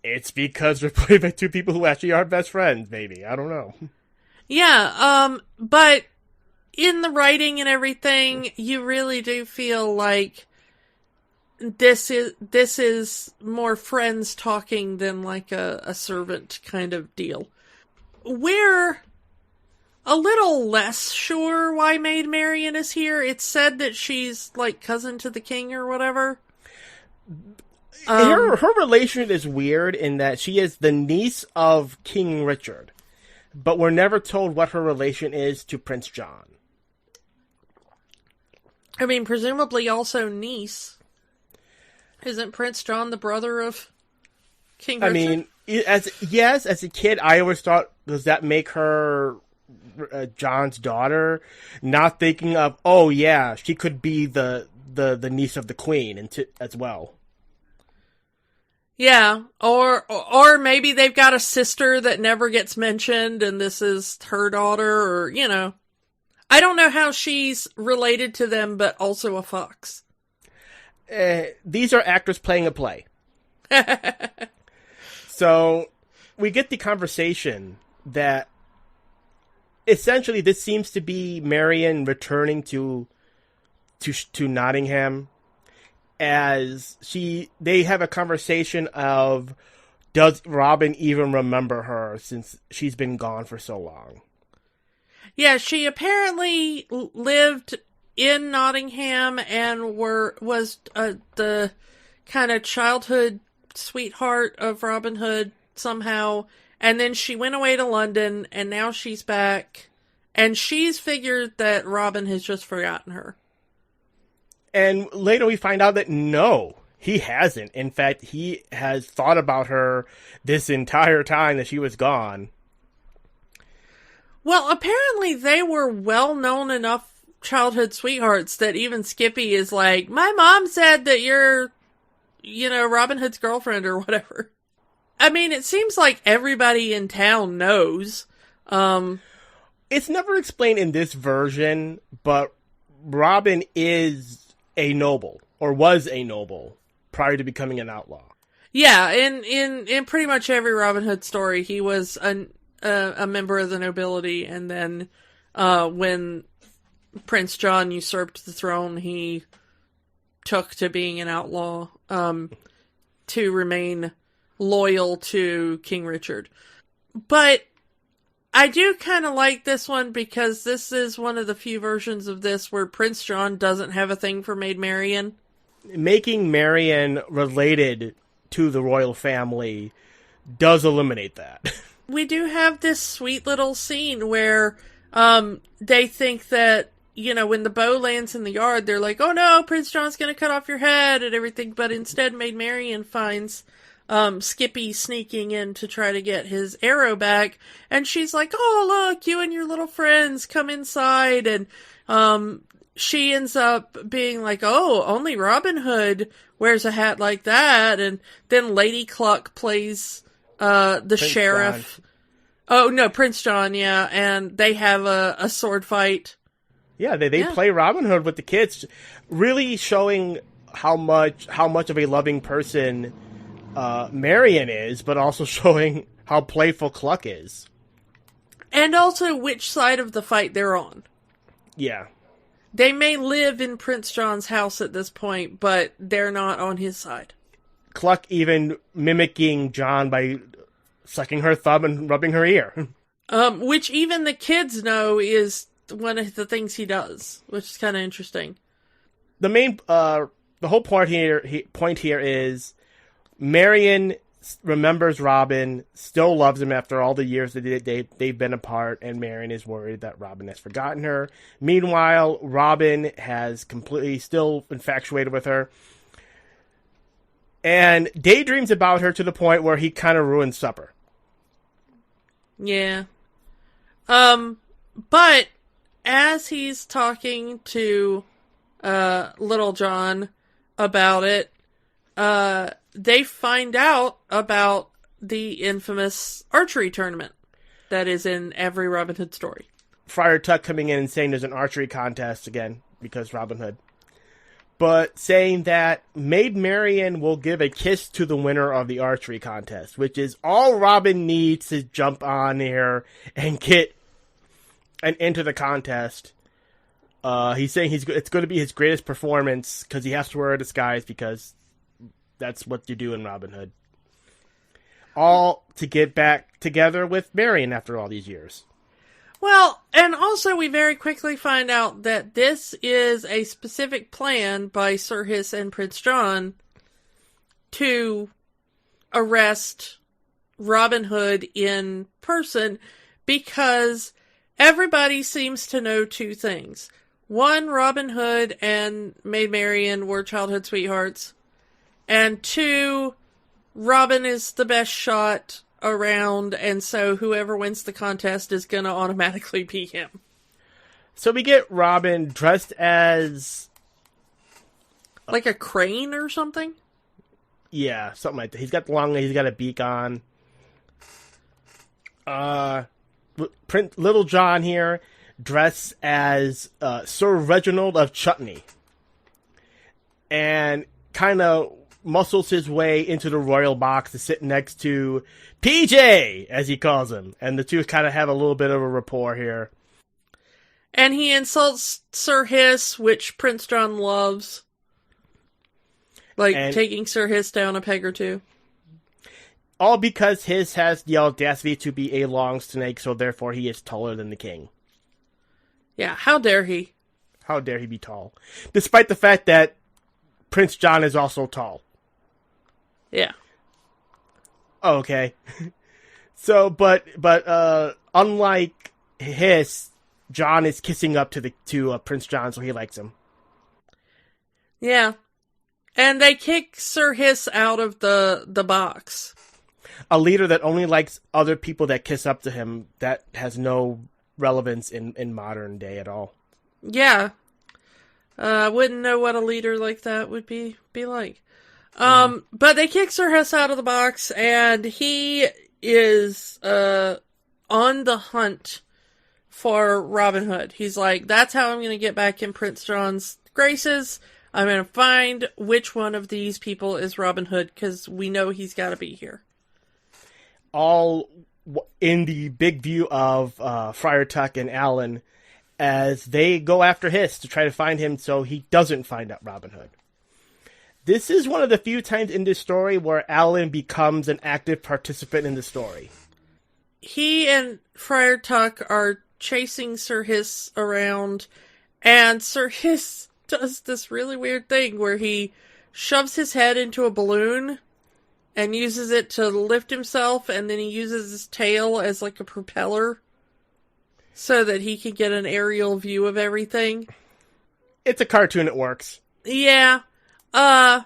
Speaker 1: It's because they're played by two people who actually are best friends, maybe. I don't know.
Speaker 2: Yeah, but in the writing and everything, you really do feel like this is more friends talking than like a servant kind of deal. We're a little less sure why Maid Marian is here. It's said that she's like cousin to the king or whatever.
Speaker 1: Her relation is weird in that she is the niece of King Richard, but we're never told what her relation is to Prince John.
Speaker 2: I mean, presumably also niece. Isn't Prince John the brother of King Richard?
Speaker 1: I mean, as a kid, I always thought, does that make her John's daughter? Not thinking of, oh yeah, she could be the niece of the queen as well.
Speaker 2: Yeah, or maybe they've got a sister that never gets mentioned, and this is her daughter, or, you know. I don't know how she's related to them, but also a fox.
Speaker 1: These are actors playing a play. So, we get the conversation that essentially this seems to be Marian returning to Nottingham, as they have a conversation of, does Robin even remember her since she's been gone for so long?
Speaker 2: Yeah, she apparently lived in Nottingham and was the kind of childhood sweetheart of Robin Hood somehow, and then she went away to London, and now she's back, and she's figured that Robin has just forgotten her.
Speaker 1: And later we find out that no, he hasn't. In fact, he has thought about her this entire time that she was gone.
Speaker 2: Well, apparently they were well-known enough childhood sweethearts that even Skippy is like, my mom said that you're, Robin Hood's girlfriend or whatever. I mean, it seems like everybody in town knows.
Speaker 1: It's never explained in this version, but Robin is a noble, or was a noble, prior to becoming an outlaw.
Speaker 2: Yeah, in pretty much every Robin Hood story, he was a member of the nobility, and then when Prince John usurped the throne, he took to being an outlaw to remain loyal to King Richard. But I do kind of like this one because this is one of the few versions of this where Prince John doesn't have a thing for Maid Marian.
Speaker 1: Making Marian related to the royal family does eliminate that.
Speaker 2: We do have this sweet little scene where they think that, when the bow lands in the yard, they're like, oh no, Prince John's going to cut off your head and everything. But instead, Maid Marian finds Skippy sneaking in to try to get his arrow back. And she's like, oh, look, you and your little friends come inside. And she ends up being like, oh, only Robin Hood wears a hat like that. And then Lady Cluck plays the Prince sheriff. John. Oh, no, Prince John, yeah. And they have a sword fight.
Speaker 1: Yeah, they play Robin Hood with the kids, really showing how much of a loving person Marian is, but also showing how playful Cluck is.
Speaker 2: And also which side of the fight they're on.
Speaker 1: Yeah.
Speaker 2: They may live in Prince John's house at this point, but they're not on his side.
Speaker 1: Cluck even mimicking John by sucking her thumb and rubbing her ear.
Speaker 2: Which even the kids know is one of the things he does, which is kind of interesting.
Speaker 1: The main, the whole point here is Marian remembers Robin, still loves him after all the years that they've been apart, and Marian is worried that Robin has forgotten her. Meanwhile, Robin has completely still infatuated with her, and daydreams about her to the point where he kind of ruins supper.
Speaker 2: Yeah. But as he's talking to Little John about it, they find out about the infamous archery tournament that is in every Robin Hood story.
Speaker 1: Friar Tuck coming in and saying there's an archery contest again, because Robin Hood. But saying that Maid Marian will give a kiss to the winner of the archery contest, which is all Robin needs to jump on here and get and enter the contest. He's saying it's going to be his greatest performance because he has to wear a disguise because that's what you do in Robin Hood. All to get back together with Marian after all these years.
Speaker 2: Well, and also we very quickly find out that this is a specific plan by Sir Hiss and Prince John to arrest Robin Hood in person because everybody seems to know two things. One, Robin Hood and Maid Marian were childhood sweethearts. And two, Robin is the best shot around, and so whoever wins the contest is going to automatically be him.
Speaker 1: So we get Robin dressed as...
Speaker 2: like a crane or something?
Speaker 1: Yeah, something like that. He's got the long legs, he's got a beak on. Little John here, dressed as Sir Reginald of Chutney. And kind of muscles his way into the royal box to sit next to PJ, as he calls him. And the two kind of have a little bit of a rapport here.
Speaker 2: And he insults Sir Hiss, which Prince John loves. Like, taking Sir Hiss down a peg or two.
Speaker 1: All because Hiss has the audacity to be a long snake, so therefore he is taller than the king.
Speaker 2: Yeah, how dare he?
Speaker 1: How dare he be tall? Despite the fact that Prince John is also tall.
Speaker 2: Yeah.
Speaker 1: Okay. So, but unlike Hiss, John is kissing up to Prince John, so he likes him.
Speaker 2: Yeah. And they kick Sir Hiss out of the box.
Speaker 1: A leader that only likes other people that kiss up to him, that has no relevance in modern day at all.
Speaker 2: Yeah. I wouldn't know what a leader like that would be like. But they kick Sir Hiss out of the box, and he is on the hunt for Robin Hood. He's like, that's how I'm going to get back in Prince John's graces. I'm going to find which one of these people is Robin Hood, because we know he's got to be here.
Speaker 1: All in the big view of Friar Tuck and Alan as they go after Hiss to try to find him so he doesn't find out Robin Hood. This is one of the few times in this story where Alan becomes an active participant in the story.
Speaker 2: He and Friar Tuck are chasing Sir Hiss around, and Sir Hiss does this really weird thing where he shoves his head into a balloon and uses it to lift himself, and then he uses his tail as like a propeller so that he can get an aerial view of everything.
Speaker 1: It's a cartoon, it works.
Speaker 2: Yeah. But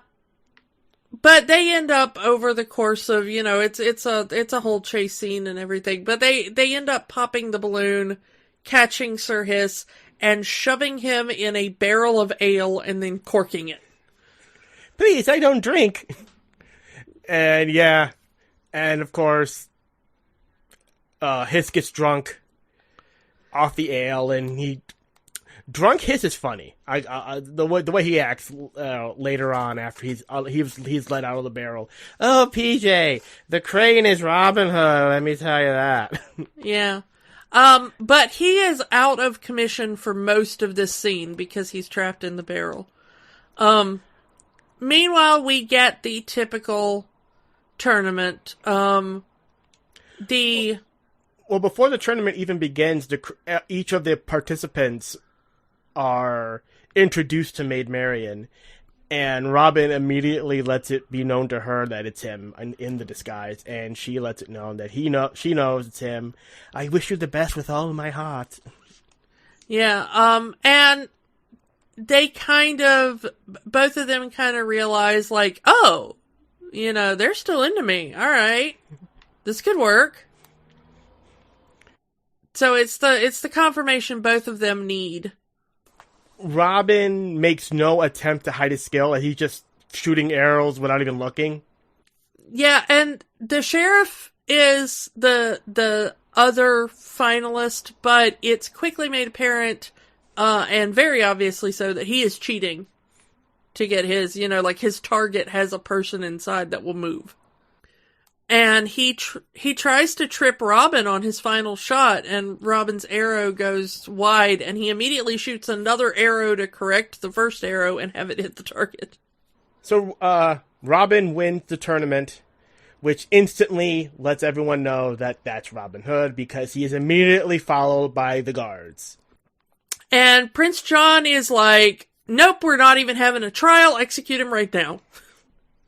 Speaker 2: they end up over the course of, it's a whole chase scene and everything, but they end up popping the balloon, catching Sir Hiss, and shoving him in a barrel of ale and then corking it.
Speaker 1: Please, I don't drink. And yeah, and of course, Hiss gets drunk off the ale, and drunk Hiss is funny. The way he acts later on after he's let out of the barrel. Oh, PJ, the crane is Robin Hood. Let me tell you that.
Speaker 2: Yeah. But he is out of commission for most of this scene because he's trapped in the barrel. Meanwhile, we get the typical tournament. Well,
Speaker 1: before the tournament even begins, each of the participants are introduced to Maid Marian, and Robin immediately lets it be known to her that it's him in the disguise, and she lets it known that she knows it's him. I wish you the best with all of my heart.
Speaker 2: Yeah, and they both of them kind of realize, like, oh, they're still into me. All right, this could work. So it's the confirmation both of them need.
Speaker 1: Robin makes no attempt to hide his skill, and he's just shooting arrows without even looking.
Speaker 2: Yeah, and the sheriff is the other finalists, but it's quickly made apparent, and very obviously so, that he is cheating to get his, his target has a person inside that will move. And he tries to trip Robin on his final shot, and Robin's arrow goes wide, and he immediately shoots another arrow to correct the first arrow and have it hit the target.
Speaker 1: So, Robin wins the tournament, which instantly lets everyone know that that's Robin Hood, because he is immediately followed by the guards.
Speaker 2: And Prince John is like, nope, we're not even having a trial, execute him right now.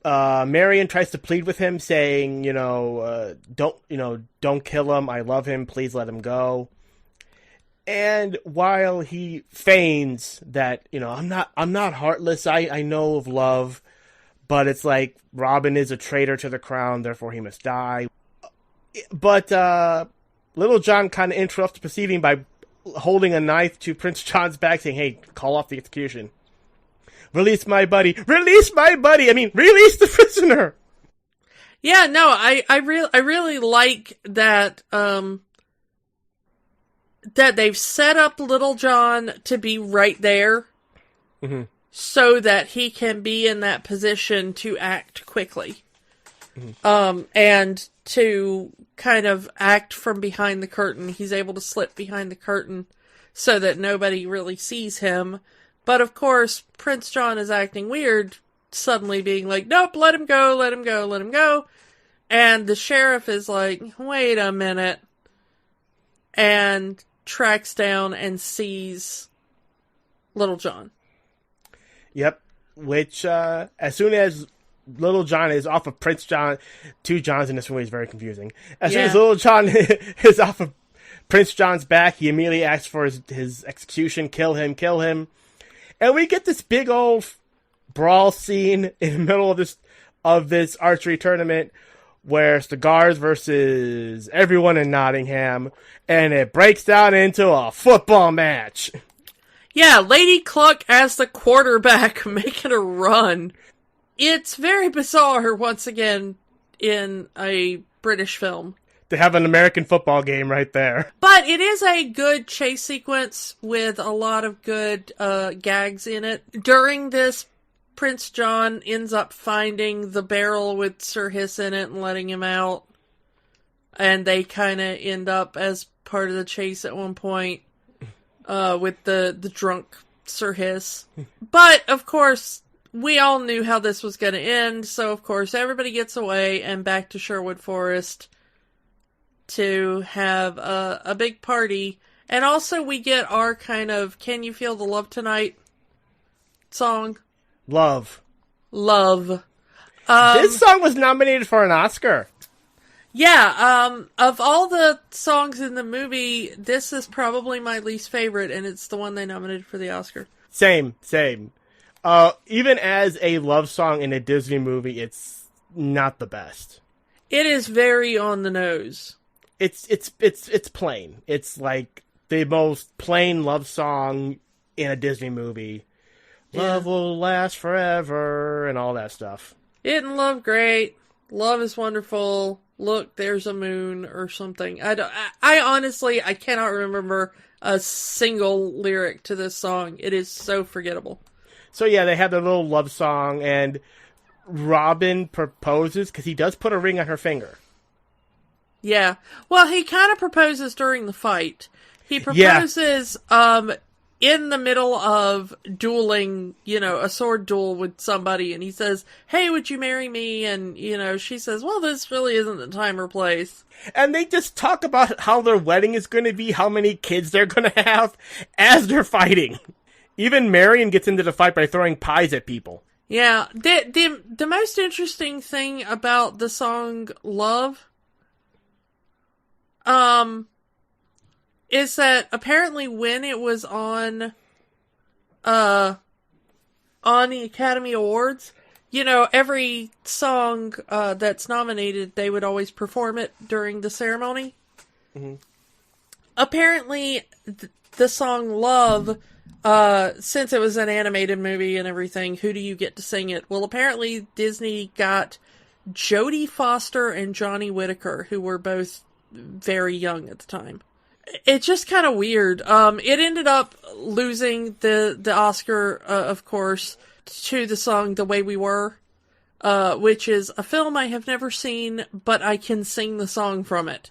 Speaker 1: Marion tries to plead with him, saying, don't kill him, I love him, please let him go. And while he feigns that, I'm not heartless, I know of love, but it's like, Robin is a traitor to the crown, therefore he must die. But, Little John kind of interrupts the proceeding by holding a knife to Prince John's back, saying, hey, call off the execution. Release my buddy! Release my buddy! I mean, release the prisoner!
Speaker 2: Yeah, no, I really like that, that they've set up Little John to be right there,
Speaker 1: mm-hmm.
Speaker 2: so that he can be in that position to act quickly. Mm-hmm. And to kind of act from behind the curtain. He's able to slip behind the curtain so that nobody really sees him. But of course, Prince John is acting weird, suddenly being like, nope, let him go, let him go, let him go. And the sheriff is like, wait a minute. And tracks down and sees Little John.
Speaker 1: Yep. Which, as soon as Little John is off of Prince John, two Johns in this movie is very confusing. As soon as Little John is off of Prince John's back, he immediately asks for his execution, kill him. And we get this big old brawl scene in the middle of this archery tournament where it's the guards versus everyone in Nottingham, and it breaks down into a football match.
Speaker 2: Yeah, Lady Cluck as the quarterback making a run. It's very bizarre, once again, in a British film.
Speaker 1: To have an American football game right there.
Speaker 2: But it is a good chase sequence with a lot of good gags in it. During this, Prince John ends up finding the barrel with Sir Hiss in it and letting him out. And they kind of end up as part of the chase at one point with the drunk Sir Hiss. But, of course, we all knew how this was going to end. So, of course, everybody gets away and back to Sherwood Forrest to have a big party. And also we get our kind of Can You Feel the Love Tonight song.
Speaker 1: Love.
Speaker 2: This
Speaker 1: song was nominated for an Oscar.
Speaker 2: Yeah, of all the songs in the movie, this is probably my least favorite, and it's the one they nominated for the Oscar.
Speaker 1: Same. Even as a love song in a Disney movie, it's not the best.
Speaker 2: It is very on the nose.
Speaker 1: It's plain. It's like the most plain love song in a Disney movie. Yeah. Love will last forever and all that stuff.
Speaker 2: Isn't love great? Love is wonderful. Look, there's a moon or something. I honestly cannot remember a single lyric to this song. It is so forgettable.
Speaker 1: So yeah, they have their little love song, and Robin proposes because he does put a ring on her finger.
Speaker 2: Yeah. Well, he kind of proposes during the fight. He proposes in the middle of dueling, a sword duel with somebody, and he says, hey, would you marry me? And, she says, well, this really isn't the time or place.
Speaker 1: And they just talk about how their wedding is going to be, how many kids they're going to have as they're fighting. Even Marion gets into the fight by throwing pies at people.
Speaker 2: Yeah. The most interesting thing about the song Love is that apparently when it was on the Academy Awards, every song that's nominated, they would always perform it during the ceremony. Mm-hmm. Apparently, the song Love, since it was an animated movie and everything, who do you get to sing it? Well, apparently Disney got Jodie Foster and Johnny Whittaker, who were both very young at the time. It's just kind of weird. It ended up losing the Oscar, of course, to the song The Way We Were, which is a film I have never seen, but I can sing the song from it.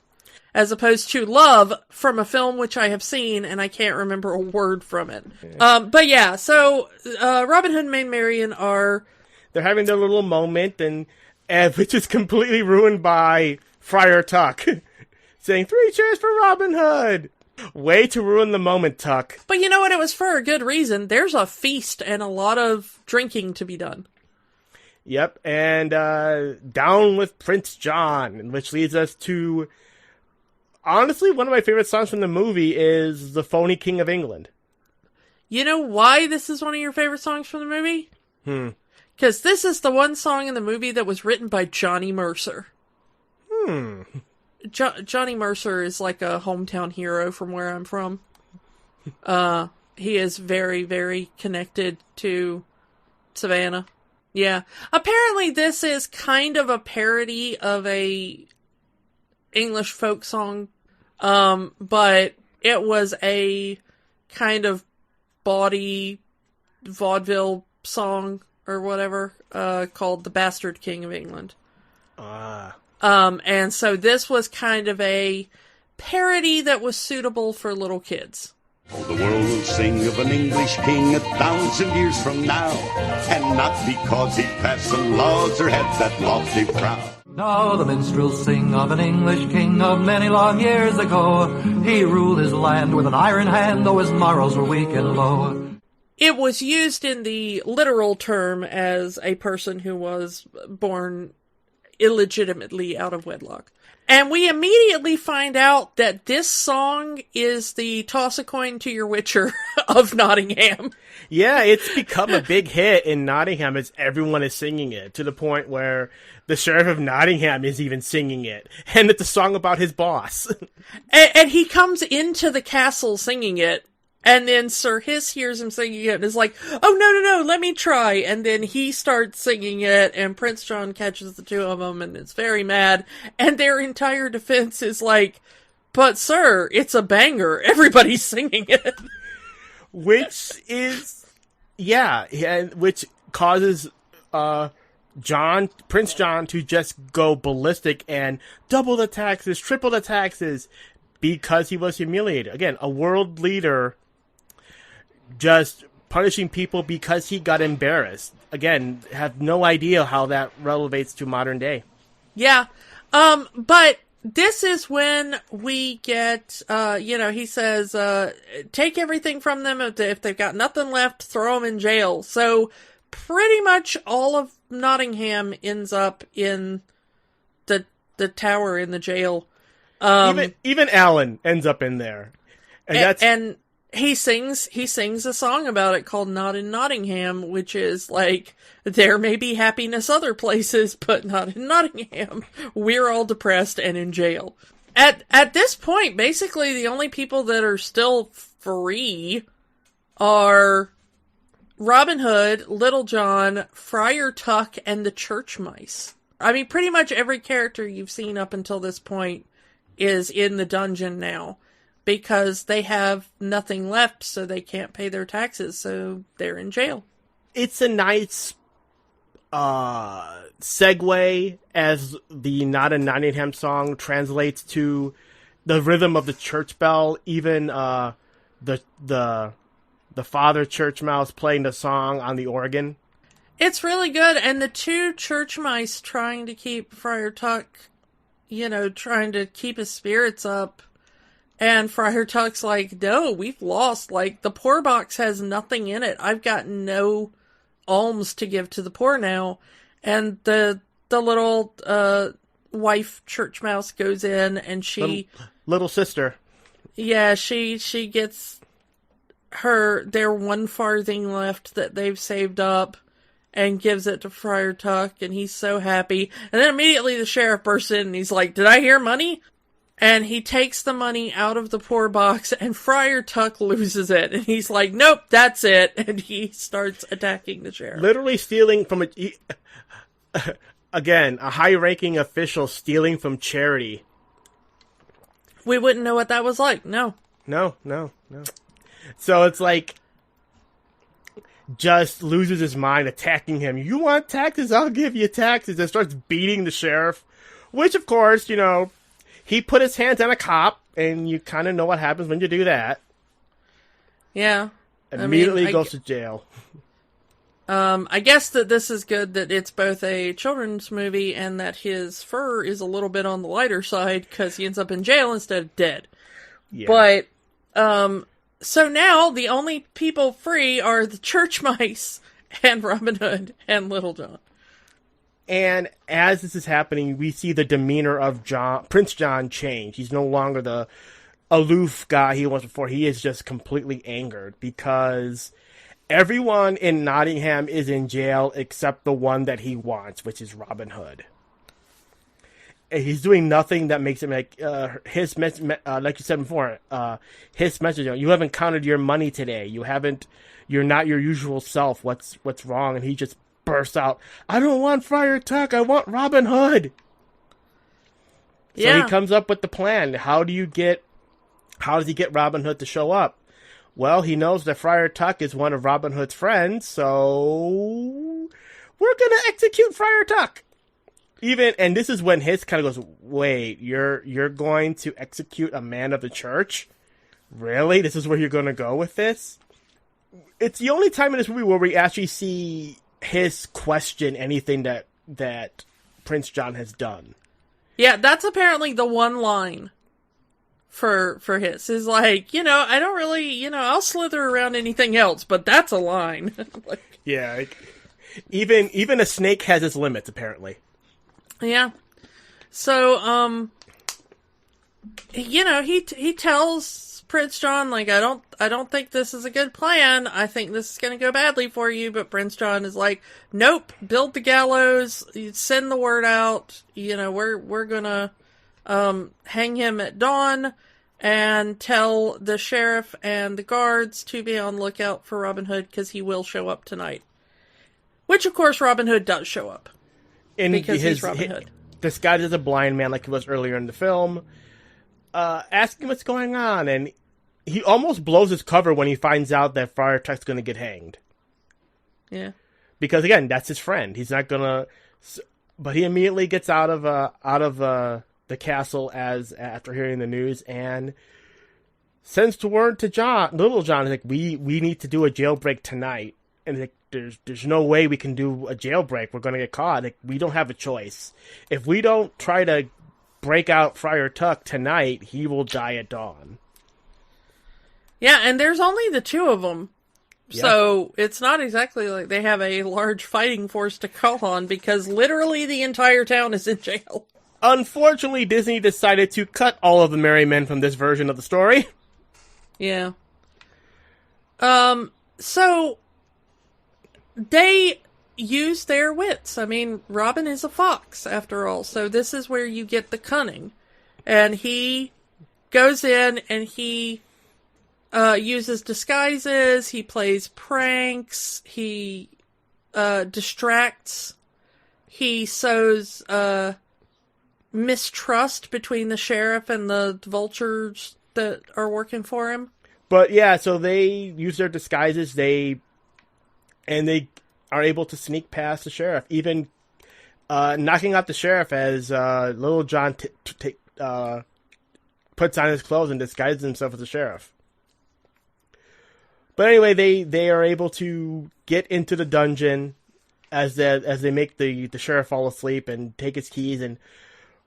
Speaker 2: As opposed to Love, from a film which I have seen, and I can't remember a word from it. But yeah, so Robin Hood and Maid Marian are...
Speaker 1: They're having their little moment, and which is completely ruined by Friar Tuck saying, 3 cheers for Robin Hood! Way to ruin the moment, Tuck.
Speaker 2: But you know what? It was for a good reason. There's a feast and a lot of drinking to be done.
Speaker 1: Yep, and down with Prince John, which leads us to... Honestly, one of my favorite songs from the movie is The Phoney King of England.
Speaker 2: You know why this is one of your favorite songs from the movie? Because this is the one song in the movie that was written by Johnny Mercer. Johnny Mercer is like a hometown hero from where I'm from. He is very, very connected to Savannah. Yeah. Apparently this is kind of a parody of a English folk song, but it was a kind of bawdy vaudeville song or whatever, called The Bastard King of England. And so this was kind of a parody that was suitable for little kids.
Speaker 5: Oh, the world will sing of an English king 1,000 years from now, and not because he passed some laws or had that lofty brow.
Speaker 6: Now the minstrels sing of an English king of many long years ago. He ruled his land with an iron hand, though his morals were weak and low.
Speaker 2: It was used in the literal term as a person who was born illegitimately out of wedlock. And we immediately find out that this song is the toss a coin to your witcher of Nottingham.
Speaker 1: Yeah, it's become a big hit in Nottingham as everyone is singing it, to the point where the Sheriff of Nottingham is even singing it. And it's a song about his boss.
Speaker 2: And he comes into the castle singing it. And then Sir Hiss hears him singing it and is like, oh, no, let me try. And then he starts singing it, and Prince John catches the two of them and is very mad. And their entire defense is like, but sir, it's a banger. Everybody's singing it.
Speaker 1: Which is, which causes Prince John to just go ballistic and double the taxes, triple the taxes, because he was humiliated. Again, a world leader just punishing people because he got embarrassed. Again, have no idea how that relevates to modern day.
Speaker 2: Yeah. But this is when we get, he says, take everything from them. If they've got nothing left, throw them in jail. So pretty much all of Nottingham ends up in the tower, in the jail.
Speaker 1: Even Alan ends up in there.
Speaker 2: And he sings a song about it called Not in Nottingham, which is like, there may be happiness other places, but not in Nottingham. We're all depressed and in jail. At this point, basically the only people that are still free are Robin Hood, Little John, Friar Tuck, and the church mice. I mean, pretty much every character you've seen up until this point is in the dungeon now, because they have nothing left, so they can't pay their taxes, so they're in jail.
Speaker 1: It's a nice segue as the Not in Nottingham song translates to the rhythm of the church bell, even the father church mouse playing the song on the organ.
Speaker 2: It's really good, and the two church mice trying to keep Friar Tuck, trying to keep his spirits up. And Friar Tuck's like, no, we've lost. Like, the poor box has nothing in it. I've got no alms to give to the poor now. And the little wife church mouse goes in, and she...
Speaker 1: Little sister.
Speaker 2: Yeah, she gets their 1 farthing left that they've saved up and gives it to Friar Tuck, and he's so happy. And then immediately the sheriff bursts in, and he's like, did I hear money? And he takes the money out of the poor box, and Friar Tuck loses it. And he's like, nope, that's it. And he starts attacking the sheriff.
Speaker 1: Literally stealing from again, a high-ranking official stealing from charity.
Speaker 2: We wouldn't know what that was like. No.
Speaker 1: No. So it's like, just loses his mind, attacking him. You want taxes? I'll give you taxes. And starts beating the sheriff, which, of course, he put his hands on a cop, and you kind of know what happens when you do that.
Speaker 2: Yeah.
Speaker 1: Immediately goes to jail.
Speaker 2: I guess that this is good that it's both a children's movie and that his fur is a little bit on the lighter side because he ends up in jail instead of dead.
Speaker 1: Yeah.
Speaker 2: But, so now the only people free are the church mice and Robin Hood and Little John.
Speaker 1: And as this is happening, we see the demeanor of Prince John change. He's no longer the aloof guy he was before. He is just completely angered because everyone in Nottingham is in jail except the one that he wants, which is Robin Hood. And he's doing nothing that makes him like his like you said before. His message: you haven't counted your money today. You're not your usual self. What's wrong? And he just bursts out, "I don't want Friar Tuck. I want Robin Hood." So he comes up with the plan. How does he get Robin Hood to show up? Well, he knows that Friar Tuck is one of Robin Hood's friends, so we're going to execute Friar Tuck. And this is when his kind of goes, wait, you're going to execute a man of the church? Really? This is where you're going to go with this? It's the only time in this movie where we actually see his question anything that Prince John has done.
Speaker 2: Yeah, that's apparently the one line for his. Is like, I don't really, I'll slither around anything else, but that's a line.
Speaker 1: Yeah, even a snake has its limits, apparently.
Speaker 2: Yeah. So, he tells Prince John, like, I don't think this is a good plan. I think this is going to go badly for you. But Prince John is like, nope, build the gallows, send the word out. We're going to hang him at dawn and tell the sheriff and the guards to be on lookout for Robin Hood because he will show up tonight. Which, of course, Robin Hood does show up. Because he's Robin Hood.
Speaker 1: Disguised as a blind man like he was earlier in the film. Asking what's going on, and he almost blows his cover when he finds out that Friar Tuck's going to get hanged.
Speaker 2: Yeah.
Speaker 1: Because, again, that's his friend. He's not going to... But he immediately gets out of the castle after hearing the news and sends to word to Little John. He's like, we need to do a jailbreak tonight. And he's like, there's no way we can do a jailbreak. We're going to get caught. Like, we don't have a choice. If we don't try to break out Friar Tuck tonight, he will die at dawn.
Speaker 2: Yeah, and there's only the two of them. Yeah. So it's not exactly like they have a large fighting force to call on because literally the entire town is in jail.
Speaker 1: Unfortunately, Disney decided to cut all of the merry men from this version of the story.
Speaker 2: Yeah. So they use their wits. I mean, Robin is a fox, after all, so this is where you get the cunning. And he goes in and he uses disguises, he plays pranks, he distracts, he sows mistrust between the sheriff and the vultures that are working for him.
Speaker 1: But yeah, so they use their disguises, they are able to sneak past the sheriff, even knocking out the sheriff as Little John puts on his clothes and disguises himself as a sheriff. But anyway, they are able to get into the dungeon as they make the sheriff fall asleep and take his keys and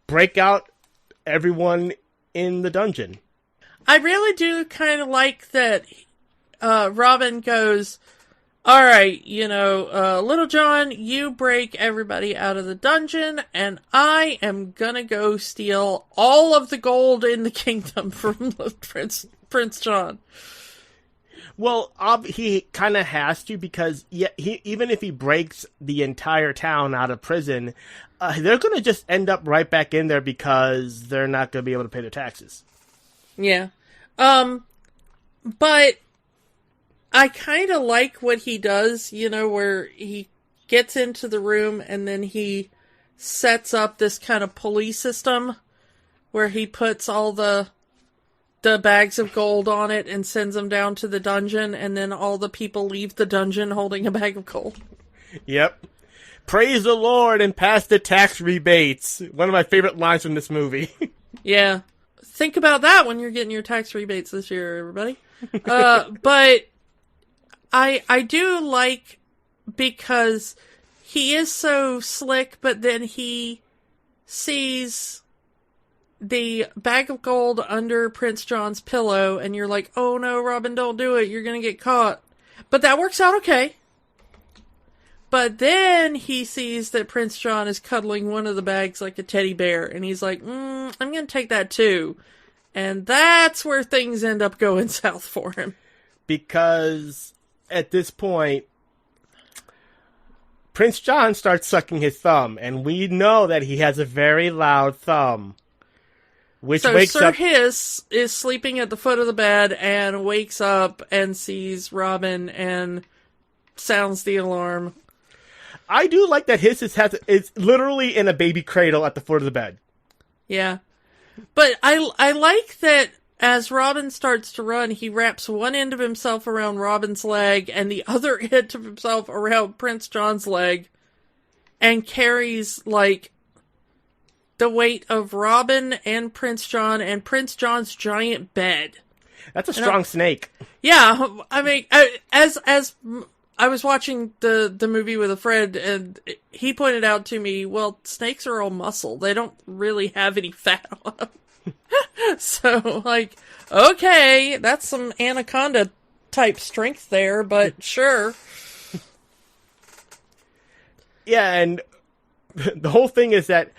Speaker 1: break out everyone in the dungeon.
Speaker 2: I really do kind of like that Robin goes, all right, Little John, you break everybody out of the dungeon, and I am gonna go steal all of the gold in the kingdom from Prince John.
Speaker 1: Well, he kind of has to because even if he breaks the entire town out of prison, they're going to just end up right back in there because they're not going to be able to pay their taxes.
Speaker 2: Yeah. But I kind of like what he does, where he gets into the room and then he sets up this kind of pulley system where he puts all the the bags of gold on it and sends them down to the dungeon, and then all the people leave the dungeon holding a bag of gold.
Speaker 1: Yep. Praise the Lord and pass the tax rebates. One of my favorite lines from this movie.
Speaker 2: Yeah. Think about that when you're getting your tax rebates this year, everybody. But I do like, because he is so slick, but then he sees the bag of gold under Prince John's pillow, and you're like, oh no, Robin, don't do it. You're going to get caught. But that works out okay. But then he sees that Prince John is cuddling one of the bags like a teddy bear, and he's like, I'm going to take that too. And that's where things end up going south for him.
Speaker 1: Because at this point, Prince John starts sucking his thumb, and we know that he has a very loud thumb. Which
Speaker 2: so
Speaker 1: wakes
Speaker 2: Sir
Speaker 1: up...
Speaker 2: Hiss is sleeping at the foot of the bed and wakes up and sees Robin and sounds the alarm.
Speaker 1: I do like that Hiss is literally in a baby cradle at the foot of the bed.
Speaker 2: Yeah. But I like that as Robin starts to run, he wraps one end of himself around Robin's leg and the other end of himself around Prince John's leg, and carries, like, the weight of Robin and Prince John's giant bed.
Speaker 1: That's a strong snake.
Speaker 2: Yeah, I mean, as I was watching the movie with a friend, and he pointed out to me, well, snakes are all muscle. They don't really have any fat on them. So, like, okay, that's some anaconda type strength there, but sure. Yeah,
Speaker 1: and the whole thing is that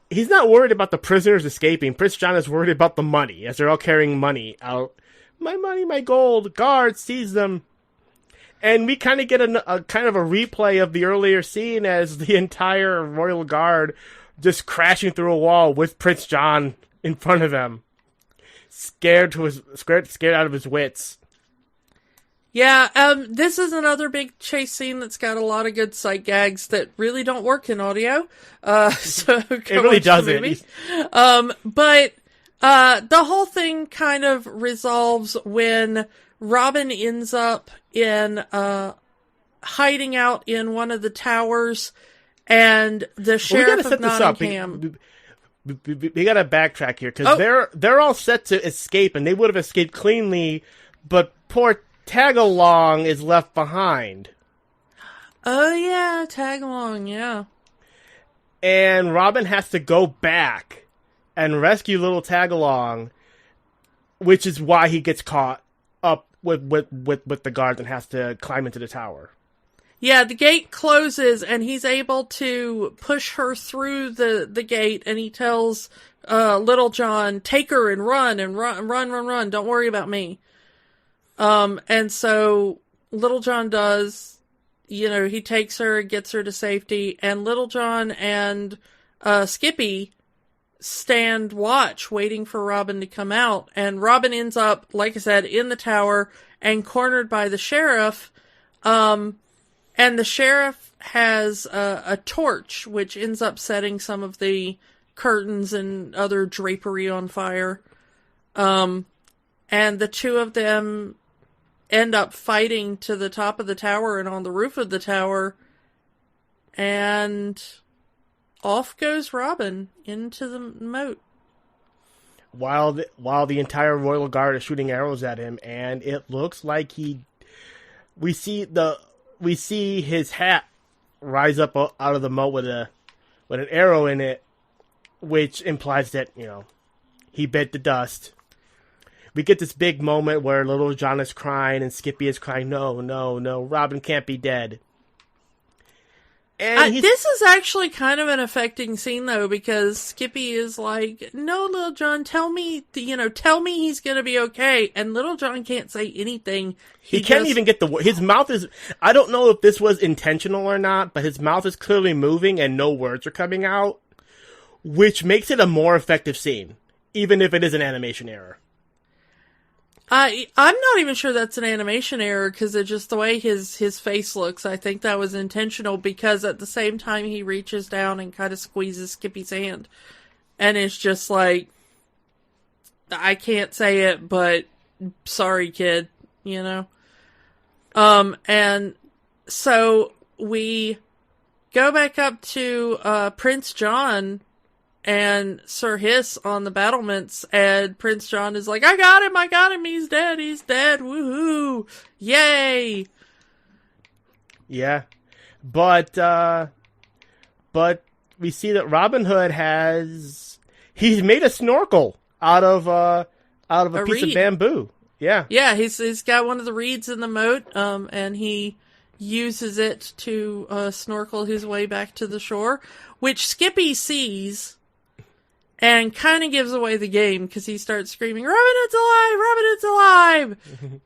Speaker 1: he's not worried about the prisoners escaping. Prince John is worried about the money, as they're all carrying money out. My money, my gold. Guard, seize them. And we kind of get a kind of a replay of the earlier scene as the entire royal guard just crashing through a wall with Prince John in front of them, scared out of his wits.
Speaker 2: Yeah, this is another big chase scene that's got a lot of good sight gags that really don't work in audio. So
Speaker 1: it really doesn't.
Speaker 2: But the whole thing kind of resolves when Robin ends up in hiding out in one of the towers, and the sheriff of Nottingham.
Speaker 1: We gotta backtrack here, because they're all set to escape, and they would have escaped cleanly, but poor Tagalong is left behind.
Speaker 2: Oh yeah, Tagalong, yeah.
Speaker 1: And Robin has to go back and rescue little Tagalong, which is why he gets caught up with the guards and has to climb into the tower.
Speaker 2: Yeah, the gate closes, and he's able to push her through the gate, and he tells Little John, take her and run. Don't worry about me. And so Little John does, he takes her, gets her to safety, and Little John and Skippy stand watch, waiting for Robin to come out. And Robin ends up, like I said, in the tower and cornered by the sheriff. And the sheriff has a torch, which ends up setting some of the curtains and other drapery on fire. And the two of them end up fighting to the top of the tower and on the roof of the tower. And off goes Robin into the moat.
Speaker 1: While the entire royal guard is shooting arrows at him, and it looks like we see his hat rise up out of the moat with an arrow in it, which implies that, he bit the dust. We get this big moment where Little John is crying and Skippy is crying, no, Robin can't be dead. And
Speaker 2: this is actually kind of an affecting scene, though, because Skippy is like, no, Little John, tell me he's going to be okay. And Little John can't say anything.
Speaker 1: He can't even get his mouth is, I don't know if this was intentional or not, but his mouth is clearly moving and no words are coming out, which makes it a more effective scene, even if it is an animation error.
Speaker 2: I'm not even sure that's an animation error, because it's just the way his face looks. I think that was intentional, because at the same time he reaches down and kind of squeezes Skippy's hand. And it's just like, I can't say it, but sorry, kid, you know? And so we go back up to, Prince John and Sir Hiss on the battlements, and Prince John is like, I got him, he's dead, woohoo, yay!
Speaker 1: Yeah. But we see that Robin Hood he's made a snorkel out of a piece
Speaker 2: reed.
Speaker 1: of bamboo. Yeah.
Speaker 2: Yeah, he's got one of the reeds in the moat, and he uses it to snorkel his way back to the shore, which Skippy sees and kind of gives away the game because he starts screaming, Robin Hood's alive! Robin Hood's alive!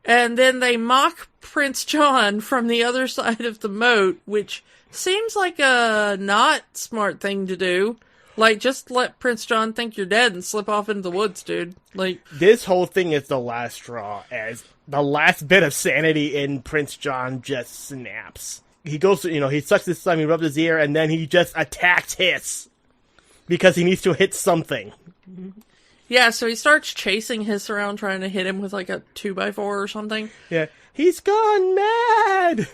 Speaker 2: And then they mock Prince John from the other side of the moat, which seems like a not smart thing to do. Like, just let Prince John think you're dead and slip off into the woods, dude. Like,
Speaker 1: this whole thing is the last straw, as the last bit of sanity in Prince John just snaps. He goes, he sucks his thumb, he rubs his ear, and then he just attacks Hiss. Because he needs to hit something.
Speaker 2: Yeah, so he starts chasing Hiss around, trying to hit him with like a 2x4 or something.
Speaker 1: Yeah, he's gone mad!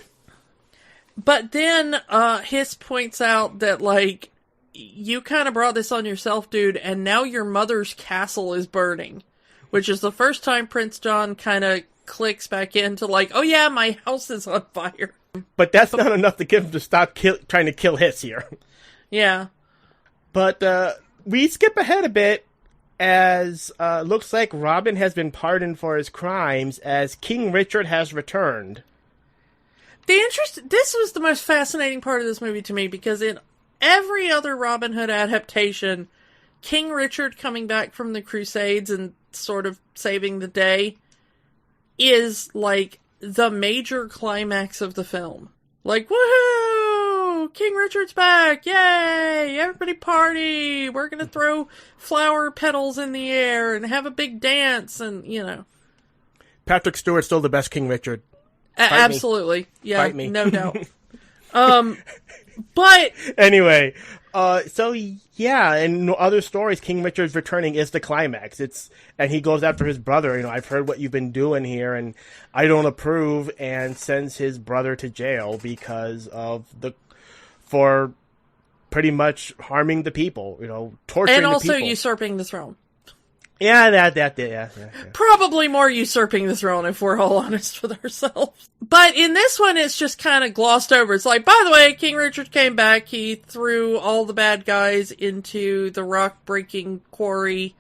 Speaker 2: But then Hiss points out that, like, you kind of brought this on yourself, dude, and now your mother's castle is burning. Which is the first time Prince John kind of clicks back into, like, oh yeah, my house is on fire.
Speaker 1: But that's not enough to get him to stop trying to kill Hiss here.
Speaker 2: Yeah.
Speaker 1: But we skip ahead a bit, as looks like Robin has been pardoned for his crimes, as King Richard has returned.
Speaker 2: This was the most fascinating part of this movie to me, because in every other Robin Hood adaptation, King Richard coming back from the Crusades and sort of saving the day is, like, the major climax of the film. Like, woohoo! King Richard's back! Yay! Everybody party! We're gonna throw flower petals in the air and have a big dance and,
Speaker 1: Patrick Stewart's still the best King Richard.
Speaker 2: Absolutely. Yeah,
Speaker 1: Fight me.
Speaker 2: no doubt. But...
Speaker 1: Anyway, so yeah, in other stories, King Richard's returning is the climax. And he goes after his brother, I've heard what you've been doing here, and I don't approve, and sends his brother to jail because of for pretty much harming the people, torturing
Speaker 2: and also
Speaker 1: the people.
Speaker 2: usurping the throne.
Speaker 1: Yeah, yeah.
Speaker 2: Probably more usurping the throne, if we're all honest with ourselves. But in this one, it's just kind of glossed over. It's like, by the way, King Richard came back. He threw all the bad guys into the rock-breaking quarry.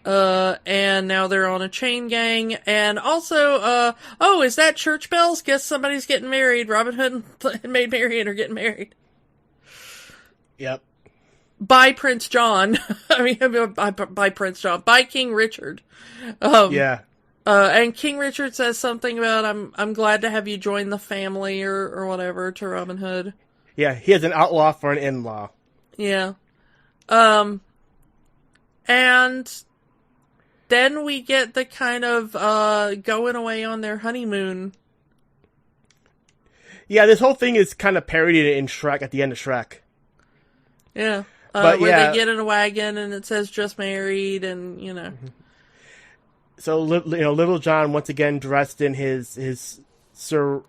Speaker 2: And now they're on a chain gang. And also, is that church bells? Guess somebody's getting married. Robin Hood and Maid Marian are getting married.
Speaker 1: Yep.
Speaker 2: By Prince John. By Prince John. By King Richard.
Speaker 1: Yeah.
Speaker 2: And King Richard says something about, I'm glad to have you join the family or whatever to Robin Hood.
Speaker 1: Yeah, he has an outlaw for an in-law.
Speaker 2: Yeah. And then we get the kind of, going away on their honeymoon.
Speaker 1: Yeah, this whole thing is kind of parodied in Shrek, at the end of Shrek.
Speaker 2: Yeah.
Speaker 1: Where
Speaker 2: they get in a wagon and it says just married and,
Speaker 1: So, Little John, once again dressed in his Sir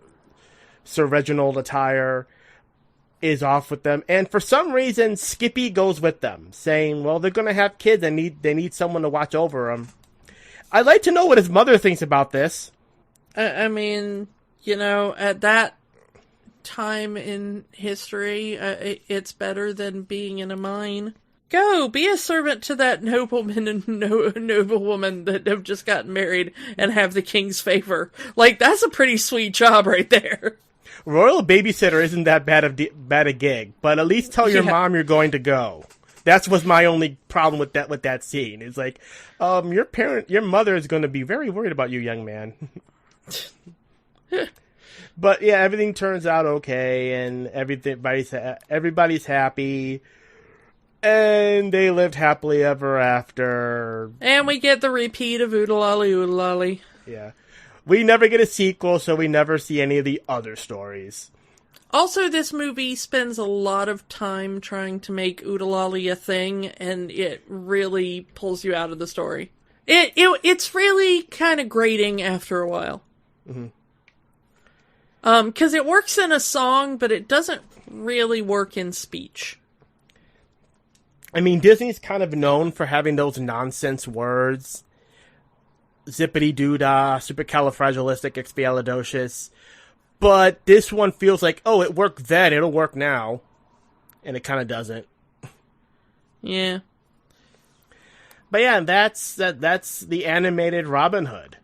Speaker 1: Reginald attire, is off with them. And for some reason, Skippy goes with them, saying, well, they're going to have kids and they need someone to watch over them. I'd like to know what his mother thinks about this.
Speaker 2: At that time in history, it's better than being in a mine. Go, be a servant to that nobleman and noblewoman that have just gotten married and have the king's favor. Like, that's a pretty sweet job right there.
Speaker 1: Royal babysitter isn't that bad a gig, but at least tell your mom you're going to go. That was my only problem with that scene. It's like, your mother is going to be very worried about you, young man. But yeah, everything turns out okay, and everybody's happy, and they lived happily ever after.
Speaker 2: And we get the repeat of Oo-De-Lally, Oo-De-Lally.
Speaker 1: Yeah. We never get a sequel, so we never see any of the other stories.
Speaker 2: Also, this movie spends a lot of time trying to make Oo-De-Lally a thing, and it really pulls you out of the story. It's really kind of grating after a while.
Speaker 1: Mm-hmm.
Speaker 2: 'Cause it works in a song, but it doesn't really work in speech.
Speaker 1: I mean, Disney's kind of known for having those nonsense words. Zippity-doo-dah, supercalifragilisticexpialidocious. But this one feels like, oh, it worked then, it'll work now. And it kind of doesn't.
Speaker 2: Yeah.
Speaker 1: But yeah, that's the animated Robin Hood.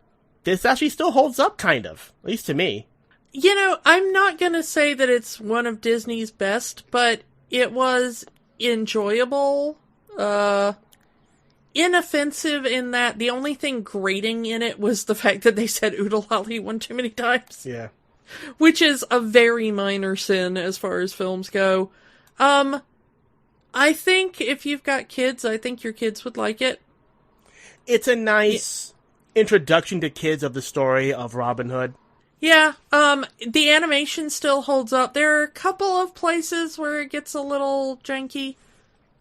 Speaker 1: This actually still holds up, kind of. At least to me.
Speaker 2: You know, I'm not going to say that it's one of Disney's best, but it was enjoyable. Inoffensive in that the only thing grating in it was the fact that they said Oo-De-Lally one too many times.
Speaker 1: Yeah.
Speaker 2: Which is a very minor sin as far as films go. I think if you've got kids, I think your kids would like it.
Speaker 1: It's a nice introduction to kids of the story of Robin Hood.
Speaker 2: Yeah, the animation still holds up. There are a couple of places where it gets a little janky.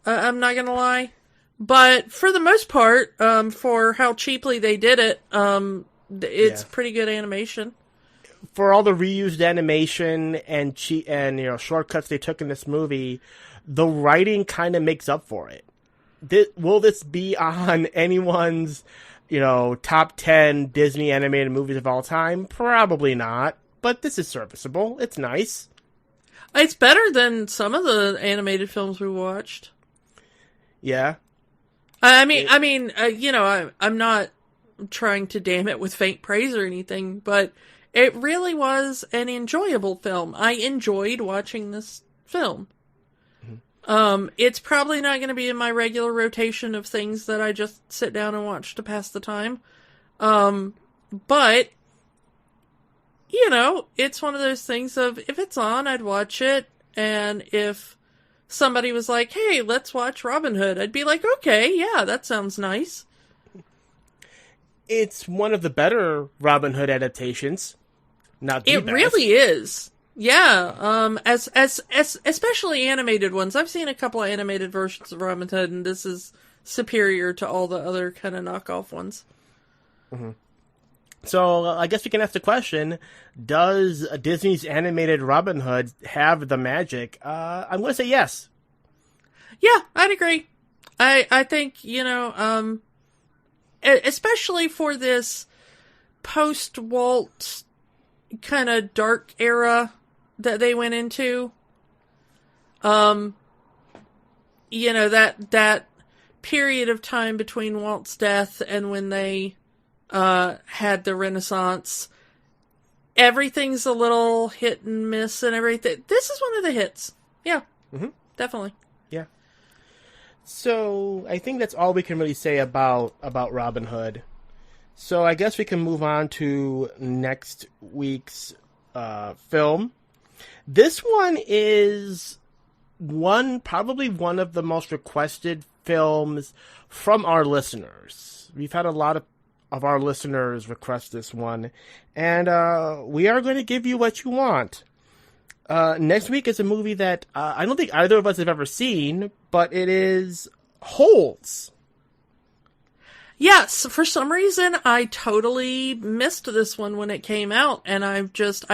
Speaker 2: I'm not gonna lie. But for the most part, for how cheaply they did it, it's pretty good animation.
Speaker 1: For all the reused animation and shortcuts they took in this movie, the writing kind of makes up for it. Will this be on anyone's, top 10 Disney animated movies of all time? Probably not. But this is serviceable. It's nice.
Speaker 2: It's better than some of the animated films we watched.
Speaker 1: Yeah.
Speaker 2: I'm not trying to damn it with faint praise or anything, but it really was an enjoyable film. I enjoyed watching this film. It's probably not going to be in my regular rotation of things that I just sit down and watch to pass the time. But, it's one of those things of, if it's on, I'd watch it, and if somebody was like, hey, let's watch Robin Hood, I'd be like, okay, yeah, that sounds nice.
Speaker 1: It's one of the better Robin Hood adaptations. Not the best.
Speaker 2: It really is. Yeah, as especially animated ones. I've seen a couple of animated versions of Robin Hood, and this is superior to all the other kind of knockoff ones.
Speaker 1: Mm-hmm. So I guess we can ask the question: does Disney's animated Robin Hood have the magic? I'm going to say yes.
Speaker 2: Yeah, I'd agree. I think especially for this post-Walt kind of dark era that they went into. That period of time between Walt's death and when they had the Renaissance. Everything's a little hit and miss and everything. This is one of the hits. Yeah, definitely.
Speaker 1: Yeah. So I think that's all we can really say about Robin Hood. So I guess we can move on to next week's film. This one is probably one of the most requested films from our listeners. We've had a lot of our listeners request this one, and we are going to give you what you want. Next week is a movie that I don't think either of us have ever seen, but it is Holes.
Speaker 2: Yes, for some reason, I totally missed this one when it came out, and I've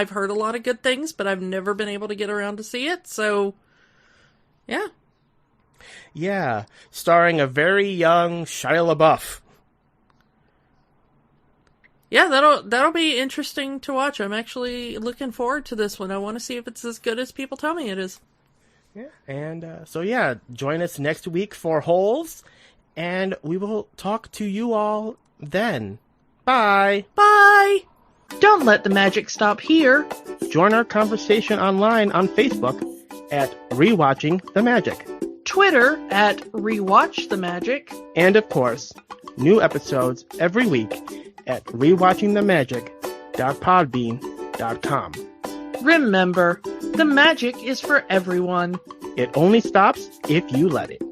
Speaker 2: heard a lot of good things, but I've never been able to get around to see it, so, yeah.
Speaker 1: Yeah, starring a very young Shia LaBeouf.
Speaker 2: Yeah, that'll be interesting to watch. I'm actually looking forward to this one. I want to see if it's as good as people tell me it is.
Speaker 1: Yeah, and join us next week for Holes. And we will talk to you all then. Bye.
Speaker 2: Bye. Don't let the magic stop here.
Speaker 1: Join our conversation online on Facebook at Rewatching the Magic.
Speaker 2: Twitter at Rewatch the Magic.
Speaker 1: And of course, new episodes every week at rewatchingthemagic.podbean.com.
Speaker 2: Remember, the magic is for everyone.
Speaker 1: It only stops if you let it.